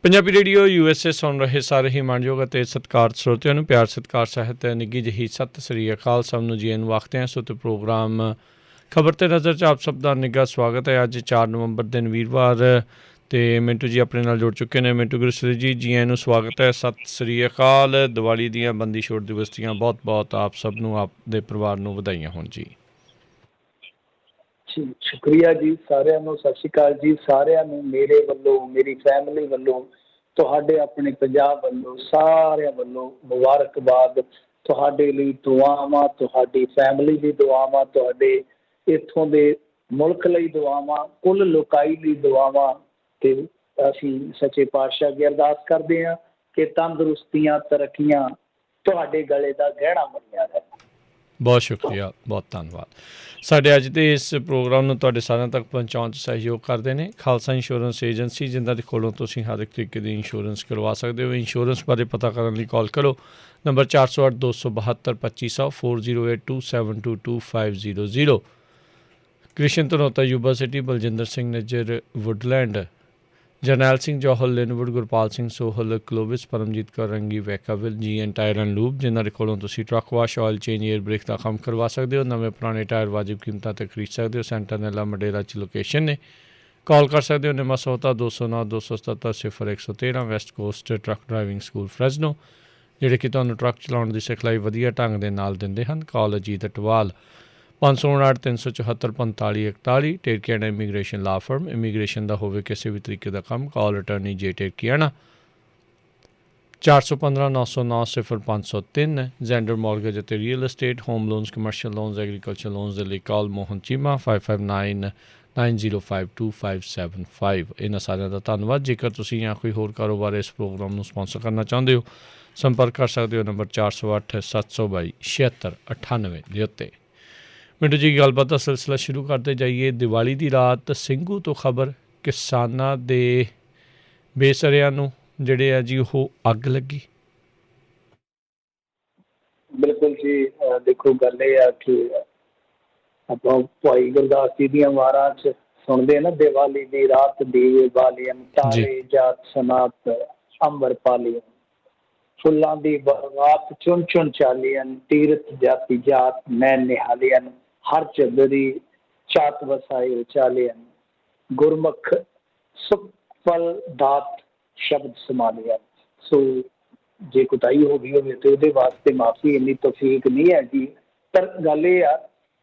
Punjabi radio USA ਸੁਣ ਰਹੇ ਸਾਰੇ ਹੀ ਮਾਣਯੋਗ ਅਤੇ ਸਤਿਕਾਰਤ ਸਰੋਤਿਆਂ ਨੂੰ ਪਿਆਰ ਸਤਿਕਾਰ ਸਹਿਤ ਨਿੱਘੀ ਜਿਹੀ ਸਤਿ ਸ੍ਰੀ ਅਕਾਲ। ਸਭ ਨੂੰ ਜੀ ਆਇਆਂ ਨੂੰ ਆਖਦੇ ਹਾਂ। ਸੋ ਤੇ ਪ੍ਰੋਗਰਾਮ ਖਬਰ ਤੇ ਨਜ਼ਰ 'ਚ ਆਪ ਸਭ ਦਾ ਨਿੱਘਾ ਸਵਾਗਤ ਹੈ। ਅੱਜ 4 ਨਵੰਬਰ ਦਿਨ ਵੀਰਵਾਰ ਅਤੇ ਮਿੰਟੂ ਜੀ ਆਪਣੇ ਨਾਲ ਜੁੜ ਚੁੱਕੇ ਨੇ। ਮਿੰਟੂ ਗੁਰਸਰੀ ਜੀ, ਜੀ ਆਇਆਂ ਨੂੰ ਸਵਾਗਤ ਹੈ। ਸਤਿ ਸ੍ਰੀ ਅਕਾਲ। ਦੀਵਾਲੀ ਦੀਆਂ ਬੰਦੀ ਛੋੜ ਦਿਵਸ ਦੀਆਂ ਬਹੁਤ ਬਹੁਤ ਆਪ ਸਭ ਨੂੰ, ਆਪ ਦੇ ਪਰਿਵਾਰ ਨੂੰ ਵਧਾਈਆਂ ਹੋਣ ਜੀ। ਸ਼ੁਕਰੀਆ ਜੀ, ਸਾਰਿਆਂ ਨੂੰ ਸਤਿ ਸ਼੍ਰੀ ਅਕਾਲ ਜੀ। ਸਾਰਿਆਂ ਨੂੰ ਮੇਰੇ ਵੱਲੋਂ, ਮੇਰੀ ਫੈਮਿਲੀ ਵੱਲੋਂ, ਤੁਹਾਡੇ ਆਪਣੇ ਪੰਜਾਬ ਵੱਲੋਂ, ਸਾਰਿਆਂ ਵੱਲੋਂ ਮੁਬਾਰਕਬਾਦ। ਤੁਹਾਡੇ ਲਈ ਦੁਆਵਾਂ, ਤੁਹਾਡੀ ਫੈਮਿਲੀ ਲਈ ਦੁਆਵਾਂ, ਤੁਹਾਡੇ ਇੱਥੋਂ ਦੇ ਮੁਲਕ ਲਈ ਦੁਆਵਾਂ, ਕੁੱਲ ਲੋਕਾਈ ਲਈ ਦੁਆਵਾਂ। ਅਤੇ ਅਸੀਂ ਸੱਚੇ ਪਾਤਸ਼ਾਹ ਅੱਗੇ ਅਰਦਾਸ ਕਰਦੇ ਹਾਂ ਕਿ ਤੰਦਰੁਸਤੀਆਂ, ਤਰੱਕੀਆਂ ਤੁਹਾਡੇ ਗਲੇ ਦਾ ਗਹਿਣਾ ਬਣਿਆ ਰਹੇ। ਬਹੁਤ ਸ਼ੁਕਰੀਆ, ਬਹੁਤ ਧੰਨਵਾਦ। ਸਾਡੇ ਅੱਜ ਦੇ ਇਸ ਪ੍ਰੋਗਰਾਮ ਨੂੰ ਤੁਹਾਡੇ ਸਾਰਿਆਂ ਤੱਕ ਪਹੁੰਚਾਉਣ 'ਚ ਸਹਿਯੋਗ ਕਰਦੇ ਨੇ ਖਾਲਸਾ ਇੰਸ਼ੋਰੈਂਸ ਏਜੰਸੀ, ਜਿਨ੍ਹਾਂ ਦੇ ਕੋਲੋਂ ਤੁਸੀਂ ਹਰ ਇੱਕ ਤਰੀਕੇ ਦੀ ਇੰਸ਼ੋਰੈਂਸ ਕਰਵਾ ਸਕਦੇ ਹੋ। ਇੰਸ਼ੋਰੈਂਸ ਬਾਰੇ ਪਤਾ ਕਰਨ ਲਈ ਕਾਲ ਕਰੋ number 408 272 2500 4082722500। Krishan Dhanota Yuba City, Baljinder Singh Nijjar Woodland, Jarnail Singh Johal Lynnwood, Gurpal Singh Sohal Clovis, Paramjit Kaur Rangi Vacaville, GN tire and lube, ਜਿਨ੍ਹਾਂ ਦੇ ਕੋਲੋਂ ਤੁਸੀਂ truck wash, oil change, air brake ਦਾ ਕੰਮ ਕਰਵਾ ਸਕਦੇ ਹੋ। ਨਵੇਂ ਪੁਰਾਣੇ ਟਾਇਰ ਵਾਜਿਬ ਕੀਮਤਾਂ 'ਤੇ ਖਰੀਦ ਸਕਦੇ ਹੋ। ਸੈਂਟਰ ਨੈਲਾ ਮਡੇਰਾ 'ਚ ਲੋਕੇਸ਼ਨ ਨੇ। ਕਾਲ ਕਰ ਸਕਦੇ ਹੋ ਨਿਮਾ ਸੋਤਾ 209 277 0113 West Coast truck driving school Fresno, ਜਿਹੜੇ ਕਿ ਤੁਹਾਨੂੰ ਟਰੱਕ ਚਲਾਉਣ ਦੀ ਸਿਖਲਾਈ ਵਧੀਆ ਢੰਗ ਦੇ ਨਾਲ ਦਿੰਦੇ ਹਨ। ਕਾਲ ਅਜੀਤ ਅਟਵਾਲ 559 374 45 41। ਟੇਰਕੀਆਣਾ ਇਮੀਗ੍ਰੇਸ਼ਨ ਲਾ ਫਰਮ, ਇਮੀਗ੍ਰੇਸ਼ਨ ਦਾ ਹੋਵੇ ਕਿਸੇ ਵੀ ਤਰੀਕੇ ਦਾ ਕੰਮ, ਕਾਲ ਅਟਰਨੀ ਜੇ ਟੇਰਕੀਆਣਾ 415 909 0503। ਜ਼ੈਂਡਰ ਮੌਰਗੇਜ ਅਤੇ real estate, home loans, commercial loans, agriculture loans ਦੇ ਲਈ ਕਾਲ ਮੋਹਨ ਚੀਮਾ 559 905 2575। ਇਹਨਾਂ ਸਾਰਿਆਂ ਦਾ ਧੰਨਵਾਦ। ਜੇਕਰ ਤੁਸੀਂ ਜਾਂ ਕੋਈ ਹੋਰ ਕਾਰੋਬਾਰ ਇਸ ਪ੍ਰੋਗਰਾਮ ਨੂੰ ਸਪੋਂਸਰ ਕਰਨਾ ਚਾਹੁੰਦੇ ਹੋ, ਸੰਪਰਕ ਕਰ ਸਕਦੇ ਹੋ ਨੰਬਰ 408 722 7698 ਦੇ ਉੱਤੇ। ਮਿੰਟੂ ਜੀ, ਗੱਲਬਾਤ ਦਾ ਸਿਲਸਿਲਾ ਸ਼ੁਰੂ ਕਰਦੇ ਜਾਈਏ। ਦੀਵਾਲੀ ਦੀ ਰਾਤ ਸਿੰਘੂ ਤੋਂ ਖਬਰ, ਕਿਸਾਨਾਂ ਦੇ ਬੇਸਰਿਆਂ ਨੂੰ ਜਿਹੜੇ ਆ ਜੀ ਉਹ ਅੱਗ ਲੱਗੀ। ਬਿਲਕੁਲ ਜੀ, ਦੇਖੋ ਗੱਲ ਇਹ ਆ ਕਿ ਆਪਾਂ ਭਾਈ ਗੁਰਦਾਸ ਜੀ ਦੀਆਂ ਵਾਰਾਂ 'ਚ ਸੁਣਦੇ ਨਾ, ਦੀਵਾਲੀ ਦੀ ਰਾਤ ਦੀਵੇ ਬਾਲੀਆਂ, ਤਾਰੇ ਜਾਤ ਸਨਾਤ ਅੰਬਰ ਪਾਲੀਆਂ, ਫੁੱਲਾਂ ਦੀ ਬਰਗਾਤ ਚੁਣ ਚੁਣ ਚਾਲੀਆਂ, ਤੀਰਥ ਜਾਤੀ ਜਾਤ ਮੈਂ ਨਿਹਾਲੀਆਂ, ਹਰ ਝੱਲਰੀ ਚਾਤ ਵਸਾਏ ਉਚਾਲੀਆਂ, ਗੁਰਮੁਖ ਸੁਖ ਫਲ ਦਾਤ ਸ਼ਬਦ ਸੰਭਾਲਿਆ। ਸੋ ਜੇ ਕੁਤਾਹੀ ਹੋ ਗਈ ਹੋਵੇ ਤਾਂ ਉਹਦੇ ਵਾਸਤੇ ਮਾਫੀ, ਇੰਨੀ ਤੌਫੀਕ ਨਹੀਂ ਹੈ ਜੀ। ਪਰ ਗੱਲ ਇਹ ਆ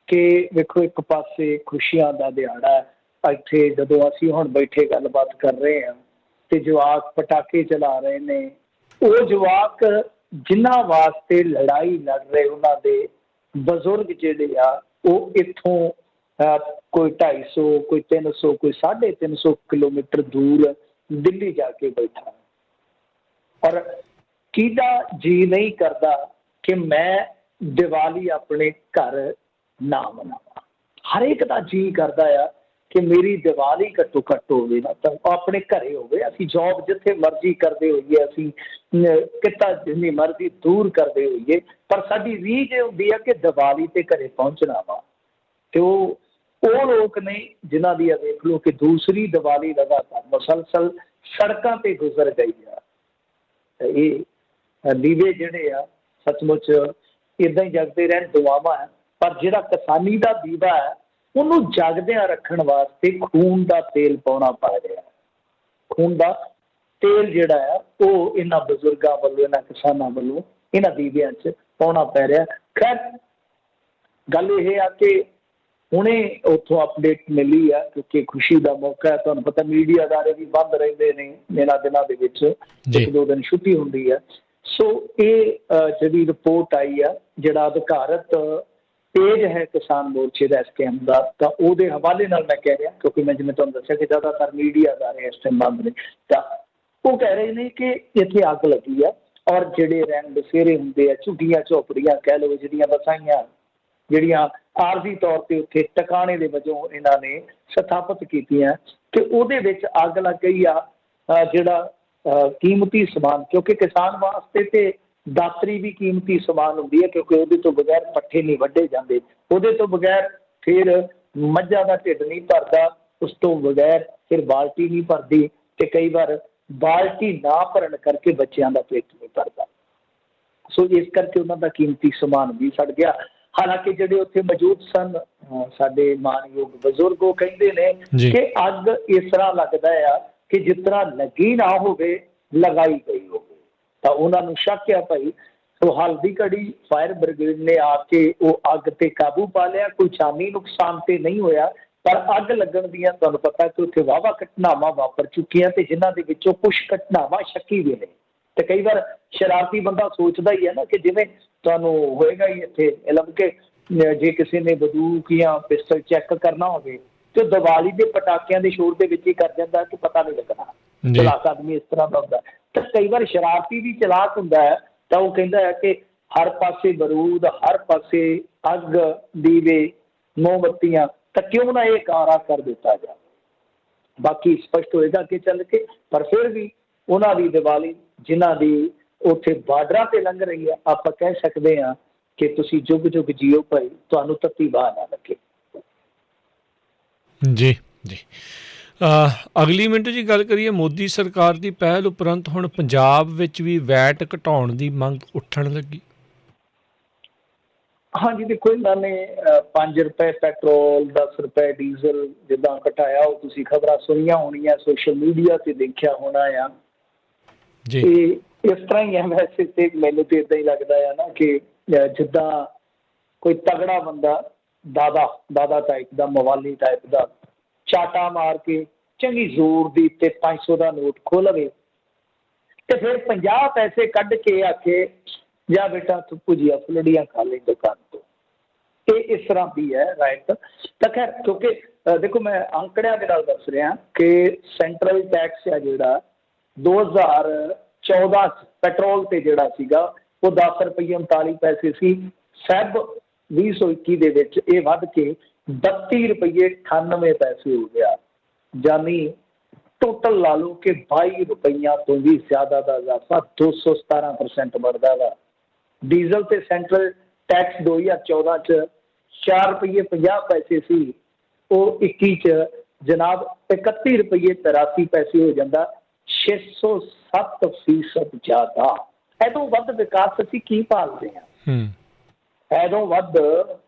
ਕਿ ਵੇਖੋ, ਇੱਕ ਪਾਸੇ ਖੁਸ਼ੀਆਂ ਦਾ ਦਿਹਾੜਾ ਹੈ, ਇੱਥੇ ਜਦੋਂ ਅਸੀਂ ਹੁਣ ਬੈਠੇ ਗੱਲਬਾਤ ਕਰ ਰਹੇ ਹਾਂ ਤੇ ਜਵਾਕ ਪਟਾਕੇ ਚਲਾ ਰਹੇ ਨੇ, ਉਹ ਜਵਾਕ ਜਿਨ੍ਹਾਂ ਵਾਸਤੇ ਲੜਾਈ ਲੜ ਰਹੇ, ਉਹਨਾਂ ਦੇ ਬਜ਼ੁਰਗ ਜਿਹੜੇ ਆ ਉਹ ਇੱਥੋਂ ਕੋਈ 250, ਕੋਈ 300, ਕੋਈ 350 ਕਿਲੋਮੀਟਰ ਦੂਰ ਦਿੱਲੀ ਜਾ ਕੇ ਬੈਠਾ। ਔਰ ਕਿਹਦਾ ਜੀ ਨਹੀਂ ਕਰਦਾ ਕਿ ਮੈਂ ਦੀਵਾਲੀ ਆਪਣੇ ਘਰ ਨਾ ਮਨਾਵਾਂ। ਹਰ ਇੱਕ ਦਾ ਜੀ ਕਰਦਾ ਆ ਕਿ ਮੇਰੀ ਦੀਵਾਲੀ ਘੱਟੋ ਘੱਟ ਹੋਵੇ ਨਾ ਤਾਂ ਆਪਣੇ ਘਰੇ ਹੋਵੇ। ਅਸੀਂ ਜੋਬ ਜਿੱਥੇ ਮਰਜ਼ੀ ਕਰਦੇ ਹੋਈਏ, ਅਸੀਂ ਕਿੱਤਾ ਜਿੰਨੀ ਮਰਜ਼ੀ ਦੂਰ ਕਰਦੇ ਹੋਈਏ, ਪਰ ਸਾਡੀ ਰੀਝ ਇਹ ਹੁੰਦੀ ਆ ਕਿ ਦੀਵਾਲੀ ਤੇ ਘਰੇ ਪਹੁੰਚਣਾ ਵਾ। ਤੇ ਉਹ ਲੋਕ ਨੇ ਜਿਨ੍ਹਾਂ ਦੀ ਦੇਖ ਲਓ ਕਿ ਦੂਸਰੀ ਦੀਵਾਲੀ ਲਗਾਤਾਰ ਮੁਸਲਸਲ ਸੜਕਾਂ ਤੇ ਗੁਜ਼ਰ ਗਈ ਆ। ਇਹ ਦੀਵੇ ਜਿਹੜੇ ਆ ਸੱਚਮੁੱਚ ਇੱਦਾਂ ਹੀ ਜਗਦੇ ਰਹਿਣ, ਦੁਆਵਾਂ ਹੈ। ਪਰ ਜਿਹੜਾ ਕਿਸਾਨੀ ਦਾ ਦੀਵਾ ਹੈ, ਉਹਨੂੰ ਜਗਦਿਆਂ ਰੱਖਣ ਵਾਸਤੇ ਖੂਨ ਦਾ ਤੇਲ ਪਾਉਣਾ ਪੈ ਰਿਹਾ। ਖੂਨ ਦਾ ਤੇਲ ਜਿਹੜਾ ਆ ਉਹ ਇਹਨਾਂ ਬਜ਼ੁਰਗਾਂ ਵੱਲੋਂ, ਇਹਨਾਂ ਕਿਸਾਨਾਂ ਵੱਲੋਂ ਇਹਨਾਂ ਦੀਵਿਆਂ 'ਚ ਪਾਉਣਾ ਪੈ ਰਿਹਾ। ਖੈਰ ਗੱਲ ਇਹ ਆ ਕਿ ਹੁਣੇ ਉੱਥੋਂ ਅਪਡੇਟ ਮਿਲੀ ਆ, ਕਿਉਂਕਿ ਖੁਸ਼ੀ ਦਾ ਮੌਕਾ ਹੈ। ਤੁਹਾਨੂੰ ਪਤਾ ਮੀਡੀਆ ਅਦਾਰੇ ਵੀ ਬੰਦ ਰਹਿੰਦੇ ਨੇ ਇਹਨਾਂ ਦਿਨਾਂ ਦੇ ਵਿੱਚ, 1-2 ਦਿਨ ਛੁੱਟੀ ਹੁੰਦੀ ਹੈ। ਸੋ ਇਹ ਜਿਹੜੀ ਰਿਪੋਰਟ ਆਈ ਆ, ਜਿਹੜਾ ਅਧਿਕਾਰਤ ਪੇਜ ਹੈ ਕਿਸਾਨ ਮੋਰਚੇ ਦਾ SKM ਦਾ, ਤਾਂ ਉਹਦੇ ਹਵਾਲੇ ਨਾਲ ਮੈਂ ਕਹਿ ਰਿਹਾ, ਕਿਉਂਕਿ ਮੈਂ ਜਿਵੇਂ ਤੁਹਾਨੂੰ ਦੱਸਿਆ ਕਿ ਜ਼ਿਆਦਾਤਰ ਮੀਡੀਆ ਅਦਾਰੇ ਇਸ ਟਾਈਮ ਬੰਦ ਨੇ, ਤਾਂ ਉਹ ਕਹਿ ਰਹੇ ਨੇ ਕਿ ਇੱਥੇ ਅੱਗ ਲੱਗੀ ਆ। ਔਰ ਜਿਹੜੇ ਰੰਗ ਬਸੇਰੇ ਹੁੰਦੇ ਆ, ਝੁੱਗੀਆਂ ਝੋਪੜੀਆਂ ਕਹਿ ਲਓ, ਜਿਹੜੀਆਂ ਵਸਾਈਆਂ, ਜਿਹੜੀਆਂ ਆਰਜ਼ੀ ਤੌਰ 'ਤੇ ਉੱਥੇ ਟਿਕਾਣੇ ਦੇ ਵਜੋਂ ਇਹਨਾਂ ਨੇ ਸਥਾਪਿਤ ਕੀਤੀਆਂ, ਕਿ ਉਹਦੇ ਵਿੱਚ ਅੱਗ ਲੱਗ ਗਈ ਆ। ਜਿਹੜਾ ਕੀਮਤੀ ਸਮਾਨ, ਕਿਉਂਕਿ ਕਿਸਾਨ ਵਾਸਤੇ ਤੇ ਦਾਤਰੀ ਵੀ ਕੀਮਤੀ ਸਮਾਨ ਹੁੰਦੀ ਹੈ, ਕਿਉਂਕਿ ਉਹਦੇ ਤੋਂ ਬਗੈਰ ਪੱਠੇ ਨਹੀਂ ਵੱਢੇ ਜਾਂਦੇ, ਉਹਦੇ ਤੋਂ ਬਗੈਰ ਫਿਰ ਮੱਝਾਂ ਦਾ ਢਿੱਡ ਨਹੀਂ ਭਰਦਾ, ਉਸ ਤੋਂ ਬਗੈਰ ਫਿਰ ਬਾਲਟੀ ਨਹੀਂ ਭਰਦੀ, ਅਤੇ ਕਈ ਵਾਰ ਬਾਲਟੀ ਨਾ ਭਰਨ ਕਰਕੇ ਬੱਚਿਆਂ ਦਾ ਪੇਟ ਨਹੀਂ ਭਰਦਾ। ਸੋ ਇਸ ਕਰਕੇ ਉਹਨਾਂ ਦਾ ਕੀਮਤੀ ਸਮਾਨ ਵੀ ਸੜ ਗਿਆ। ਹਾਲਾਂਕਿ ਜਿਹੜੇ ਉੱਥੇ ਮੌਜੂਦ ਸਨ ਸਾਡੇ ਮਾਨਯੋਗ ਬਜ਼ੁਰਗ, ਉਹ ਕਹਿੰਦੇ ਨੇ ਕਿ ਅੱਗ ਇਸ ਤਰ੍ਹਾਂ ਲੱਗਦਾ ਆ ਕਿ ਜਿਸ ਤਰ੍ਹਾਂ ਲੱਗੀ ਨਾ ਹੋਵੇ, ਲਗਾਈ ਗਈ ਹੋਵੇ। ਤਾਂ ਉਹਨਾਂ ਨੂੰ ਸ਼ੱਕ ਆ ਭਾਈ। ਸੋ ਹਾਲ ਦੀ ਘੜੀ ਫਾਇਰ ਬ੍ਰਿਗੇਡ ਨੇ ਆ ਕੇ ਉਹ ਅੱਗ ਤੇ ਕਾਬੂ ਪਾ ਲਿਆ। ਕੋਈ ਜਾਨੀ ਨੁਕਸਾਨ ਤੇ ਨਹੀਂ ਹੋਇਆ, ਪਰ ਅੱਗ ਲੱਗਣ ਦੀਆਂ ਤੁਹਾਨੂੰ ਪਤਾ ਕਿ ਉੱਥੇ ਵਾਹਵਾ ਘਟਨਾਵਾਂ ਵਾਪਰ ਚੁੱਕੀਆਂ, ਤੇ ਜਿਨ੍ਹਾਂ ਦੇ ਵਿੱਚੋਂ ਕੁਝ ਘਟਨਾਵਾਂ ਸ਼ੱਕੀ ਵੀ ਨੇ। ਤੇ ਕਈ ਵਾਰ ਸ਼ਰਾਰਤੀ ਬੰਦਾ ਸੋਚਦਾ ਹੀ ਹੈ ਨਾ ਕਿ ਜਿਵੇਂ ਤੁਹਾਨੂੰ ਹੋਏਗਾ ਹੀ ਇੱਥੇ ਇਲਮ ਕੇ ਜੇ ਕਿਸੇ ਨੇ ਬੰਦੂਕ ਜਾਂ ਪਿਸਟਲ ਚੈੱਕ ਕਰਨਾ ਹੋਵੇ ਤੇ ਦੀਵਾਲੀ ਦੇ ਪਟਾਕਿਆਂ ਦੇ ਸ਼ੋਰ ਦੇ ਵਿੱਚ ਹੀ ਕਰ ਜਾਂਦਾ ਕਿ ਪਤਾ ਨਹੀਂ ਲੱਗਣਾ। ਚਲਾਕ ਆਦਮੀ ਇਸ ਤਰ੍ਹਾਂ ਦਾ ਹੁੰਦਾ। ਤਾਂ ਕਈ ਵਾਰ ਸ਼ਰਾਰਤੀ ਵੀ ਚਲਾਕ ਹੁੰਦਾ ਹੈ, ਤਾਂ ਉਹ ਕਹਿੰਦਾ ਹੈ ਕਿ ਹਰ ਪਾਸੇ ਬਰੂਦ, ਹਰ ਪਾਸੇ ਅੱਗ, ਦੀਵੇ, ਮੋਮਬੱਤੀਆਂ, ਤਾਂ ਕਿਉਂ ਨਾ ਇਹ ਕਾਰਾ ਕਰ ਦਿੱਤਾ ਜਾਵੇ। ਬਾਕੀ ਸਪਸ਼ਟ ਹੋਏਗਾ ਕਿ ਚੱਲ ਕੇ, ਪਰ ਫਿਰ ਵੀ ਉਹਨਾਂ ਦੀ ਦੀਵਾਲੀ ਜਿਨ੍ਹਾਂ ਦੀ ਉੱਥੇ ਬਾਰਡਰਾਂ ਤੇ ਲੰਘ ਰਹੀ ਹੈ, ਆਪਾਂ ਕਹਿ ਸਕਦੇ ਹਾਂ ਕਿ ਤੁਸੀਂ ਜੁਗ ਜੁਗ ਜੀਓ ਭਾਈ, ਤੁਹਾਨੂੰ ਤੱਤੀ ਬਾਹ ਨਾ ਲੱਗੇ। ਜੀ ਜੀ। ਅਗਲੀ ਮਿੰਟ ਜੀ ਗੱਲ ਕਰੀਏ ਮੋਦੀ ਸਰਕਾਰ ਦੀ ਪਹਿਲ ਉਪਰੰਤ ਹੁਣ ਪੰਜਾਬ ਵਿੱਚ ਵੀ ਵੈਟ ਘਟਾਉਣ ਦੀ ਮੰਗ ਉੱਠਣ ਲੱਗੀ। ਹਾਂਜੀ ਦੇਖੋ, ਇਹਨਾਂ ਨੇ 5 ਰੁਪਏ ਪੈਟਰੋਲ, 10 ਰੁਪਏ ਡੀਜ਼ਲ ਜਿੱਦਾਂ ਘਟਾਇਆ, ਉਹ ਤੁਸੀਂ ਖਬਰਾਂ ਸੁਣੀਆਂ ਹੋਣੀਆਂ, ਸੋਸ਼ਲ ਮੀਡੀਆ ਤੇ ਦੇਖਿਆ ਹੋਣਾ ਆ। ਜੀ ਇਸ ਤਰ੍ਹਾਂ ਹੀ ਹੈ। ਵੈਸੇ ਤੇ ਮੈਨੂੰ ਤੇ ਇਦਾਂ ਹੀ ਲੱਗਦਾ ਆ ਨਾ ਕਿ ਜਿੱਦਾਂ ਕੋਈ ਤਗੜਾ ਬੰਦਾ ਦਾਦਾ ਟਾਈਪ ਦਾ, ਮਵਾਲੀ ਟਾਈਪ ਦਾ ਚਾਟਾ ਮਾਰ ਕੇ ਚੰਗੀ ਜ਼ੋਰ ਦੀ ਤੇ 500 ਦਾ ਨੋਟ ਖੋਲ੍ਹਵੇ ਤੇ ਫਿਰ 50 ਪੈਸੇ ਕੱਢ ਕੇ ਆਖੇ ਜਾਂ ਬੇਟਾ ਤੂੰ ਭੁਜੀਆ ਫੁਲੜੀਆਂ ਖਾ ਲਈ ਦੁਕਾਨ ਤੋਂ। ਇਹ ਇਸ ਤਰ੍ਹਾਂ ਦੀ ਹੈ ਰਾਈਟ। ਤਾਂ ਖੈਰ, ਕਿਉਂਕਿ ਦੇਖੋ ਮੈਂ ਅੰਕੜਿਆਂ ਦੇ ਨਾਲ ਦੱਸ ਰਿਹਾ ਕਿ ਸੈਂਟਰਲ ਟੈਕਸ ਹੈ ਜਿਹੜਾ 2014 'ਚ ਪੈਟਰੋਲ ਤੇ ਜਿਹੜਾ ਸੀਗਾ ਉਹ 10 ਰੁਪਏ 39 ਪੈਸੇ ਸੀ। ਫੈਬ 2021 ਦੇ ਵਿੱਚ ਇਹ ਵੱਧ ਕੇ 32 ਰੁਪਏ 98 ਪੈਸੇ ਹੋ ਗਿਆ। ਜਾਨੀ ਟੋਟਲ ਲਾ ਲਓ ਕਿ 22 ਰੁਪਈਆਂ ਤੋਂ ਵੀ ਜ਼ਿਆਦਾ ਦਾ ਇਜ਼ਾਫਾ, 217% बढ़ਦਾ ਵਾ। ਡੀਜ਼ਲ ਤੇ ਸੈਂਟਰਲ ਟੈਕਸ 2014 ਚ 4 ਰੁਪਏ 50 ਪੈਸੇ ਸੀ, ਉਹ 21 ਚ ਜਨਾਬ 31 ਰੁਪਏ 83 ਪੈਸੇ ਹੋ ਜਾਂਦਾ, 607% ਜ਼ਿਆਦਾ। ਇਹਦੋਂ ਵੱਧ ਵਿਕਾਸ ਅਸੀਂ ਕੀ ਭਾਲਦੇ ਹਾਂ? ਇਹਦੋਂ ਵੱਧ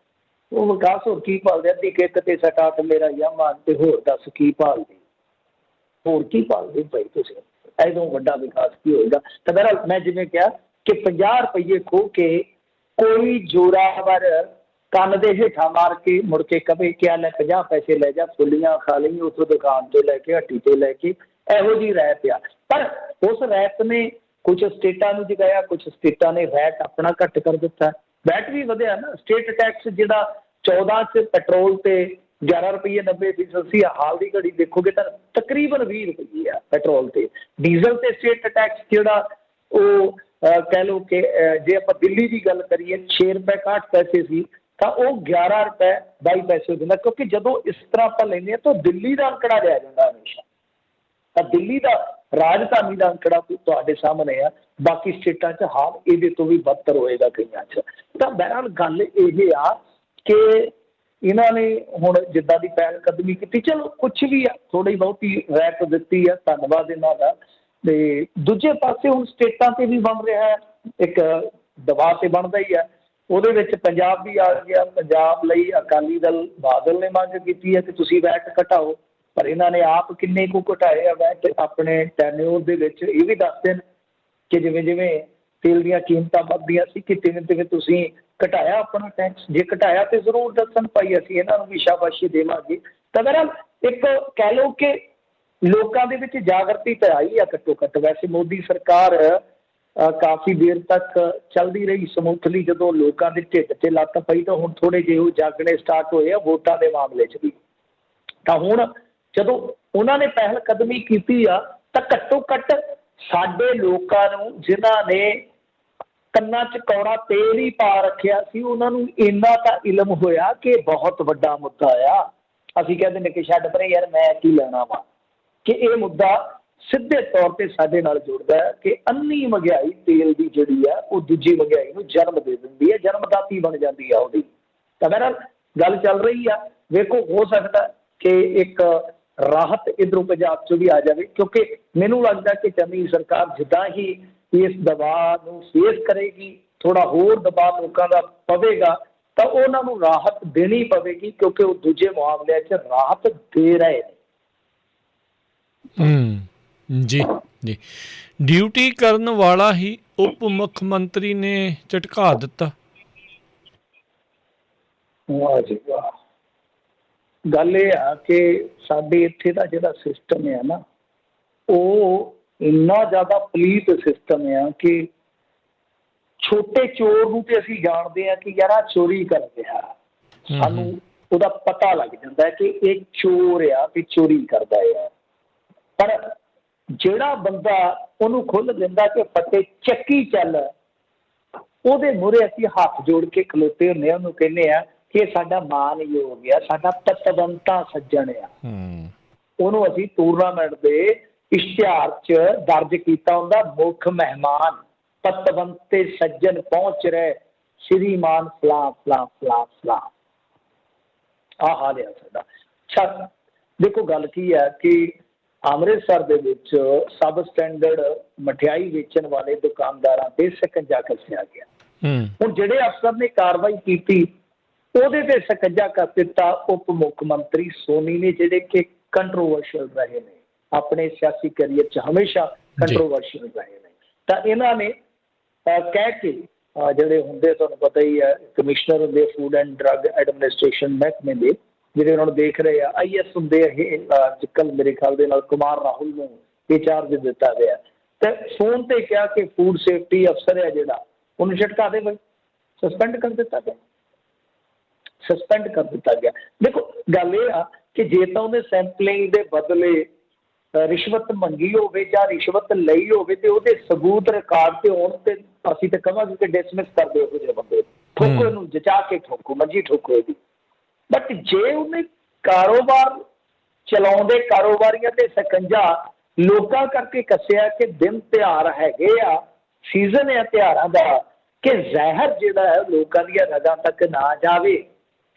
ਉਹ ਵਿਕਾਸ ਹੋਰ ਕੀ ਭਾਲਦੇ? ਅੱਧੀ ਕਿੱਕ ਤੇ ਸਟਾ ਤੇ ਮੇਰਾ ਯਾਮਾ, ਤੇ ਹੋਰ ਦੱਸ ਕੀ ਭਾਲਦੇ? ਹੋਰ ਕੀ ਭਾਲਦੇ ਭਾਈ ਤੁਸੀਂ? ਇਹਦੋਂ ਵੱਡਾ ਵਿਕਾਸ ਕੀ ਹੋਏਗਾ? ਤਾਂ ਬਹਰਹਾਲ ਮੈਂ ਜਿਵੇਂ ਕਿਹਾ ਕਿ 50 ਰੁਪਏ ਖੋਹ ਕੇ ਕੋਈ ਜ਼ੋਰਾਵਰ ਕੰਨ ਦੇ ਹੇਠਾਂ ਮਾਰ ਕੇ ਮੁੜ ਕੇ ਕਵੇ ਕਿ ਲੈ 50 ਪੈਸੇ ਲੈ ਜਾ, ਫੁੱਲੀਆਂ ਖਾ ਲਈ ਉੱਥੋਂ ਦੁਕਾਨ ਤੋਂ ਲੈ ਕੇ, ਹੱਟੀ ਤੋਂ ਲੈ ਕੇ, ਇਹੋ ਜਿਹੀ ਰਹਿਤ ਆ। ਪਰ ਉਸ ਰਹਿਤ ਨੇ ਕੁਝ ਸਟੇਟਾਂ ਨੂੰ ਜਗਾਇਆ, ਕੁਝ ਸਟੇਟਾਂ ਨੇ ਵੈਟ ਆਪਣਾ ਘੱਟ ਕਰ ਦਿੱਤਾ। ਵੈਟ ਵੀ ਵਧਿਆ ਨਾ। ਸਟੇਟ ਟੈਕਸ ਜਿਹੜਾ 14 ਚ ਪੈਟਰੋਲ ਤੇ 11 ਰੁਪਏ 90 ਫੀਸਦ ਸੀ, ਹਾਲ ਦੀ ਘੜੀ ਦੇਖੋਗੇ ਤਾਂ ਤਕਰੀਬਨ 20 ਰੁਪਏ ਆ ਪੈਟਰੋਲ ਤੇ। ਡੀਜ਼ਲ ਤੇ ਸਟੇਟ ਟੈਕਸ ਜਿਹੜਾ ਉਹ ਕਹਿ ਲਓ ਕਿ ਜੇ ਆਪਾਂ ਦਿੱਲੀ ਦੀ ਗੱਲ ਕਰੀਏ 6 ਰੁਪਏ 61 ਪੈਸੇ ਸੀ, ਤਾਂ ਉਹ 11 ਰੁਪਏ 22 ਪੈਸੇ ਹੋ ਜਾਂਦਾ। ਕਿਉਂਕਿ ਜਦੋਂ ਇਸ ਤਰ੍ਹਾਂ ਆਪਾਂ ਲੈਂਦੇ ਹਾਂ ਤਾਂ ਦਿੱਲੀ ਦਾ ਅੰਕੜਾ ਲਿਆ ਜਾਂਦਾ ਹਮੇਸ਼ਾ। ਤਾਂ ਦਿੱਲੀ ਦਾ ਰਾਜਧਾਨੀ ਦਾ ਅੰਕੜਾ ਤੁਹਾਡੇ ਸਾਹਮਣੇ ਆ। ਬਾਕੀ ਸਟੇਟਾਂ 'ਚ ਹਾਲ ਇਹਦੇ ਤੋਂ ਵੀ ਬਦਤਰ ਹੋਏਗਾ ਕਈਆਂ 'ਚ। ਤਾਂ ਬਹਰਹਾਲ ਗੱਲ ਇਹ ਆ ਕਿ ਇਹਨਾਂ ਨੇ ਹੁਣ ਜਿੱਦਾਂ ਦੀ ਪਹਿਲ ਕਦਮੀ ਕੀਤੀ, ਚਲੋ ਕੁਛ ਵੀ ਆ, ਥੋੜ੍ਹੀ ਬਹੁਤੀ ਰਹਿਤ ਦਿੱਤੀ ਆ, ਧੰਨਵਾਦ ਇਹਨਾਂ ਦਾ। ਤੇ ਦੂਜੇ ਪਾਸੇ ਹੁਣ ਸਟੇਟਾਂ ਤੇ ਵੀ ਬਣ ਰਿਹਾ ਹੈ, ਇੱਕ ਦਬਾਅ ਤੇ ਬਣਦਾ ਹੀ ਹੈ। ਉਹਦੇ ਵਿੱਚ ਪੰਜਾਬ ਵੀ ਆ ਗਿਆ। ਪੰਜਾਬ ਲਈ ਅਕਾਲੀ ਦਲ ਬਾਦਲ ਨੇ ਮੰਗ ਕੀਤੀ ਹੈ ਕਿ ਤੁਸੀਂ ਵੈਟ ਘਟਾਓ, ਪਰ ਇਹਨਾਂ ਨੇ ਆਪ ਕਿੰਨੇ ਕੁ ਘਟਾਏ ਆ ਵੈਟ ਆਪਣੇ ਟੈਨਿਓਰ ਦੇ ਵਿੱਚ? ਇਹ ਵੀ ਦੱਸ ਦੇਣ ਕਿ ਜਿਵੇਂ ਜਿਵੇਂ ਤੇਲ ਦੀਆਂ ਕੀਮਤਾਂ ਵੱਧਦੀਆਂ ਸੀ ਕਿ ਤਿਵੇਂ ਤਿਵੇਂ ਤੁਸੀਂ ਘਟਾਇਆ ਆਪਣਾ ਟੈਕਸ। ਜੇ ਘਟਾਇਆ ਤੇ ਜ਼ਰੂਰ ਦੱਸਣ ਭਾਈ, ਅਸੀਂ ਇਹਨਾਂ ਨੂੰ ਵੀ ਸ਼ਾਬਾਸ਼ੀ ਦੇਵਾਂਗੇ। ਤਾਂ ਬਹਰਹਾਲ ਇੱਕ ਕਹਿ ਲਓ ਕਿ ਲੋਕਾਂ ਦੇ ਵਿੱਚ ਜਾਗਰਤੀ ਤਾਂ ਆਈ ਆ ਘੱਟੋ ਘੱਟ। ਵੈਸੇ ਮੋਦੀ ਸਰਕਾਰ ਕਾਫੀ ਦੇਰ ਤੱਕ ਚੱਲਦੀ ਰਹੀ ਸਮੂਥਲੀ। ਜਦੋਂ ਲੋਕਾਂ ਦੇ ਢਿੱਡ ਤੇ ਲੱਤ ਪਈ ਤਾਂ ਹੁਣ ਥੋੜ੍ਹੇ ਜਿਹੇ ਉਹ ਜਾਗਣੇ ਸਟਾਰਟ ਹੋਏ ਆ ਵੋਟਾਂ ਦੇ ਮਾਮਲੇ 'ਚ ਵੀ। ਤਾਂ ਹੁਣ ਜਦੋਂ ਉਹਨਾਂ ਨੇ ਪਹਿਲ ਕਦਮੀ ਕੀਤੀ ਆ ਤਾਂ ਘੱਟੋ ਘੱਟ ਸਾਡੇ ਲੋਕਾਂ ਨੂੰ, ਜਿਨ੍ਹਾਂ ਨੇ ਕੰਨਾਂ 'ਚ ਕੌੜਾ ਤੇਲ ਹੀ ਪਾ ਰੱਖਿਆ ਸੀ, ਉਹਨਾਂ ਨੂੰ ਇੰਨਾ ਤਾਂ ਇਲਮ ਹੋਇਆ ਕਿ ਬਹੁਤ ਵੱਡਾ ਮੁੱਦਾ ਆ। ਅਸੀਂ ਕਹਿੰਦੇ ਨੇ ਕਿ ਛੱਡ ਪਰੇ ਯਾਰ, ਮੈਂ ਕੀ ਲੈਣਾ ਵਾ, ਕਿ ਇਹ ਮੁੱਦਾ ਸਿੱਧੇ ਤੌਰ ਤੇ ਸਾਡੇ ਨਾਲ ਜੁੜਦਾ ਹੈ ਕਿ ਅੰਨੀ ਮਹਿੰਗਾਈ ਤੇਲ ਦੀ ਜਿਹੜੀ ਆ ਉਹ ਦੂਜੀ ਮਹਿੰਗਾਈ ਨੂੰ ਜਨਮ ਦੇ ਦਿੰਦੀ ਹੈ, ਜਨਮਦਾਤੀ ਬਣ ਜਾਂਦੀ ਆ ਉਹਦੀ। ਤਾਂ ਬਹਰਹਾਲ ਗੱਲ ਚੱਲ ਰਹੀ ਆ। ਵੇਖੋ, ਹੋ ਸਕਦਾ ਕਿ ਇੱਕ ਰਾਹਤ ਇੱਧਰੋਂ ਪੰਜਾਬ 'ਚੋਂ ਵੀ ਆ ਜਾਵੇ, ਕਿਉਂਕਿ ਮੈਨੂੰ ਲੱਗਦਾ ਕਿ ਚੰਨੀ ਸਰਕਾਰ ਜਿੱਦਾਂ ਹੀ ਇਸ ਦਬਾਅ ਨੂੰ ਫੇਸ ਕਰੇਗੀ, ਥੋੜਾ ਹੋਰ ਦਬਾਅ ਲੋਕਾਂ ਦਾ ਪਵੇਗਾ, ਤਾਂ ਉਹਨਾਂ ਨੂੰ ਰਾਹਤ ਦੇਣੀ ਪਵੇਗੀ, ਕਿਉਂਕਿ ਉਹ ਦੂਜੇ ਮੁਕਾਬਲਿਆਂ 'ਚ ਰਾਹਤ ਦੇ ਰਹੇ ਨੇ। ਜੀ ਜੀ, ਡਿਊਟੀ ਕਰਨ ਵਾਲਾ ਹੀ ਉਪ ਮੁੱਖ ਮੰਤਰੀ ਨੇ ਝਟਕਾ ਦਿੱਤਾ। ਵਾਹ ਜੀ ਵਾਹ। ਗੱਲ ਇਹ ਆ ਕਿ ਸਾਡੇ ਇੱਥੇ ਦਾ ਜਿਹੜਾ ਸਿਸਟਮ ਹੈ ਨਾ, ਉਹ ਇੰਨਾ ਜ਼ਿਆਦਾ ਪਲੀਤ ਸਿਸਟਮ ਆ ਕਿ ਛੋਟੇ ਚੋਰ ਨੂੰ ਤੇ ਅਸੀਂ ਜਾਣਦੇ ਹਾਂ ਕਿ ਯਾਰ ਆਹ ਚੋਰੀ ਕਰ ਰਿਹਾ, ਸਾਨੂੰ ਉਹਦਾ ਪਤਾ ਲੱਗ ਜਾਂਦਾ ਹੈ ਕਿ ਇਹ ਚੋਰ ਆ ਤੇ ਚੋਰੀ ਕਰਦਾ ਆ। ਪਰ ਜਿਹੜਾ ਬੰਦਾ ਉਹਨੂੰ ਖੁੱਲ੍ਹ ਦਿੰਦਾ ਕਿ ਫਤਿਹ ਚੱਕੀ ਚੱਲ, ਉਹਦੇ ਮੂਹਰੇ ਅਸੀਂ ਹੱਥ ਜੋੜ ਕੇ ਖਲੋਤੇ ਹੁੰਦੇ ਹਾਂ, ਉਹਨੂੰ ਕਹਿੰਦੇ ਆ ਕਿ ਇਹ ਸਾਡਾ ਮਾਨਯੋਗ ਆ, ਸਾਡਾ ਪਤਵੰਤਾ ਸੱਜਣ ਆ। ਉਹਨੂੰ ਅਸੀਂ ਟੂਰਨਾਮੈਂਟ ਦੇ ਇਸ਼ਤਿਹਾਰ 'ਚ ਦਰਜ ਕੀਤਾ ਹੁੰਦਾ, ਮੁੱਖ ਮਹਿਮਾਨ ਪਤਵੰਤੇ ਸੱਜਣ ਪਹੁੰਚ ਰਹੇ ਸ਼੍ਰੀਮਾਨ ਫਲਾਂ ਫਲਾਂ ਫਲਾਂ ਫਲਾਂ। ਆਹ ਹਾਲ ਆ ਸਾਡਾ। ਅੱਛਾ ਦੇਖੋ, ਗੱਲ ਕੀ ਹੈ ਕਿ ਅੰਮ੍ਰਿਤਸਰ ਦੇ ਵਿੱਚ ਸਬ ਸਟੈਂਡਰਡ ਮਠਿਆਈ ਵੇਚਣ ਵਾਲੇ ਦੁਕਾਨਦਾਰਾਂ ਤੇ ਸਕੰਜਾ ਕੱਸਿਆ ਗਿਆ। ਹੁਣ ਜਿਹੜੇ ਅਫਸਰ ਨੇ ਕਾਰਵਾਈ ਕੀਤੀ ਉਹਦੇ ਤੇ ਸਕੰਜਾ ਕੱਸ ਦਿੱਤਾ ਉਪ ਮੁੱਖ ਮੰਤਰੀ ਸੋਨੀ ਨੇ, ਜਿਹੜੇ ਕਿ ਕੰਟਰੋਵਰਸ਼ੀਅਲ ਰਹੇ ਨੇ, ਆਪਣੇ ਸਿਆਸੀ ਕੈਰੀਅਰ 'ਚ ਹਮੇਸ਼ਾ ਕੰਟਰੋਵਰਸ਼ੀਅਲ ਰਹੇ ਨੇ। ਤਾਂ ਇਹਨਾਂ ਨੇ ਕਹਿ ਕੇ ਜਿਹੜੇ ਹੁੰਦੇ, ਤੁਹਾਨੂੰ ਪਤਾ ਹੀ ਹੈ, ਕਮਿਸ਼ਨਰ ਹੁੰਦੇ ਫੂਡ ਐਂਡ ਡਰੱਗ ਐਡਮਿਨਿਸਟ੍ਰੇਸ਼ਨ ਮਹਿਕਮੇ ਦੇ, ਜਿਹੜੇ ਉਹਨਾਂ ਨੂੰ ਦੇਖ ਰਹੇ ਆ, IS ਹੁੰਦੇ ਇਹ ਕੱਲ ਮੇਰੇ ਖਿਆਲ ਦੇ ਨਾਲ ਕੁਮਾਰ ਰਾਹੁਲ ਨੂੰ ਇਹ ਚਾਰਜ ਦਿੱਤਾ ਗਿਆ, ਤੇ ਫੋਨ ਤੇ ਕਿਹਾ ਕਿ ਫੂਡ ਸੇਫਟੀ ਅਫਸਰ ਹੈ ਜਿਹੜਾ, ਉਹਨੂੰ ਝਟਕਾ ਦੇ ਬਈ, ਸਸਪੈਂਡ ਕਰ ਦਿੱਤਾ ਗਿਆ, ਸਸਪੈਂਡ ਕਰ ਦਿੱਤਾ ਗਿਆ। ਦੇਖੋ ਗੱਲ ਇਹ ਆ ਕਿ ਜੇ ਤਾਂ ਉਹਨੇ ਸੈਂਪਲਿੰਗ ਦੇ ਬਦਲੇ ਰਿਸ਼ਵਤ ਮੰਗੀ ਹੋਵੇ ਜਾਂ ਰਿਸ਼ਵਤ ਲਈ ਹੋਵੇ ਤੇ ਉਹਦੇ ਸਬੂਤ ਰਿਕਾਰਡ ਤੇ ਹੋਣ, ਤੇ ਅਸੀਂ ਤਾਂ ਕਹਾਂਗੇ ਕਿ ਡਿਸਮਿਸ ਕਰ ਦਿਓ ਇਹੋ ਜਿਹੇ ਬੰਦੇ, ਠੋਕੋ ਇਹਨੂੰ, ਜਚਾ ਕੇ ਠੋਕੋ, ਮਰਜੀ ਠੋਕੋ ਇਹਦੀ। ਬਟ ਜੇ ਉਹਨੇ ਕਾਰੋਬਾਰ ਚਲਾਉਂਦੇ ਕਾਰੋਬਾਰੀਆਂ ਤੇ ਸਕੰਜਾ ਲੋਕਾਂ ਕਰਕੇ ਕੱਸਿਆ ਕਿ ਦਿਨ ਤਿਉਹਾਰ ਹੈਗੇ ਆ, ਸੀਜ਼ਨ ਹੈ ਤਿਉਹਾਰਾਂ ਦਾ, ਕਿ ਜ਼ਹਿਰ ਜਿਹੜਾ ਹੈ ਲੋਕਾਂ ਦੀਆਂ ਰਗਾਂ ਤੱਕ ਨਾ ਜਾਵੇ,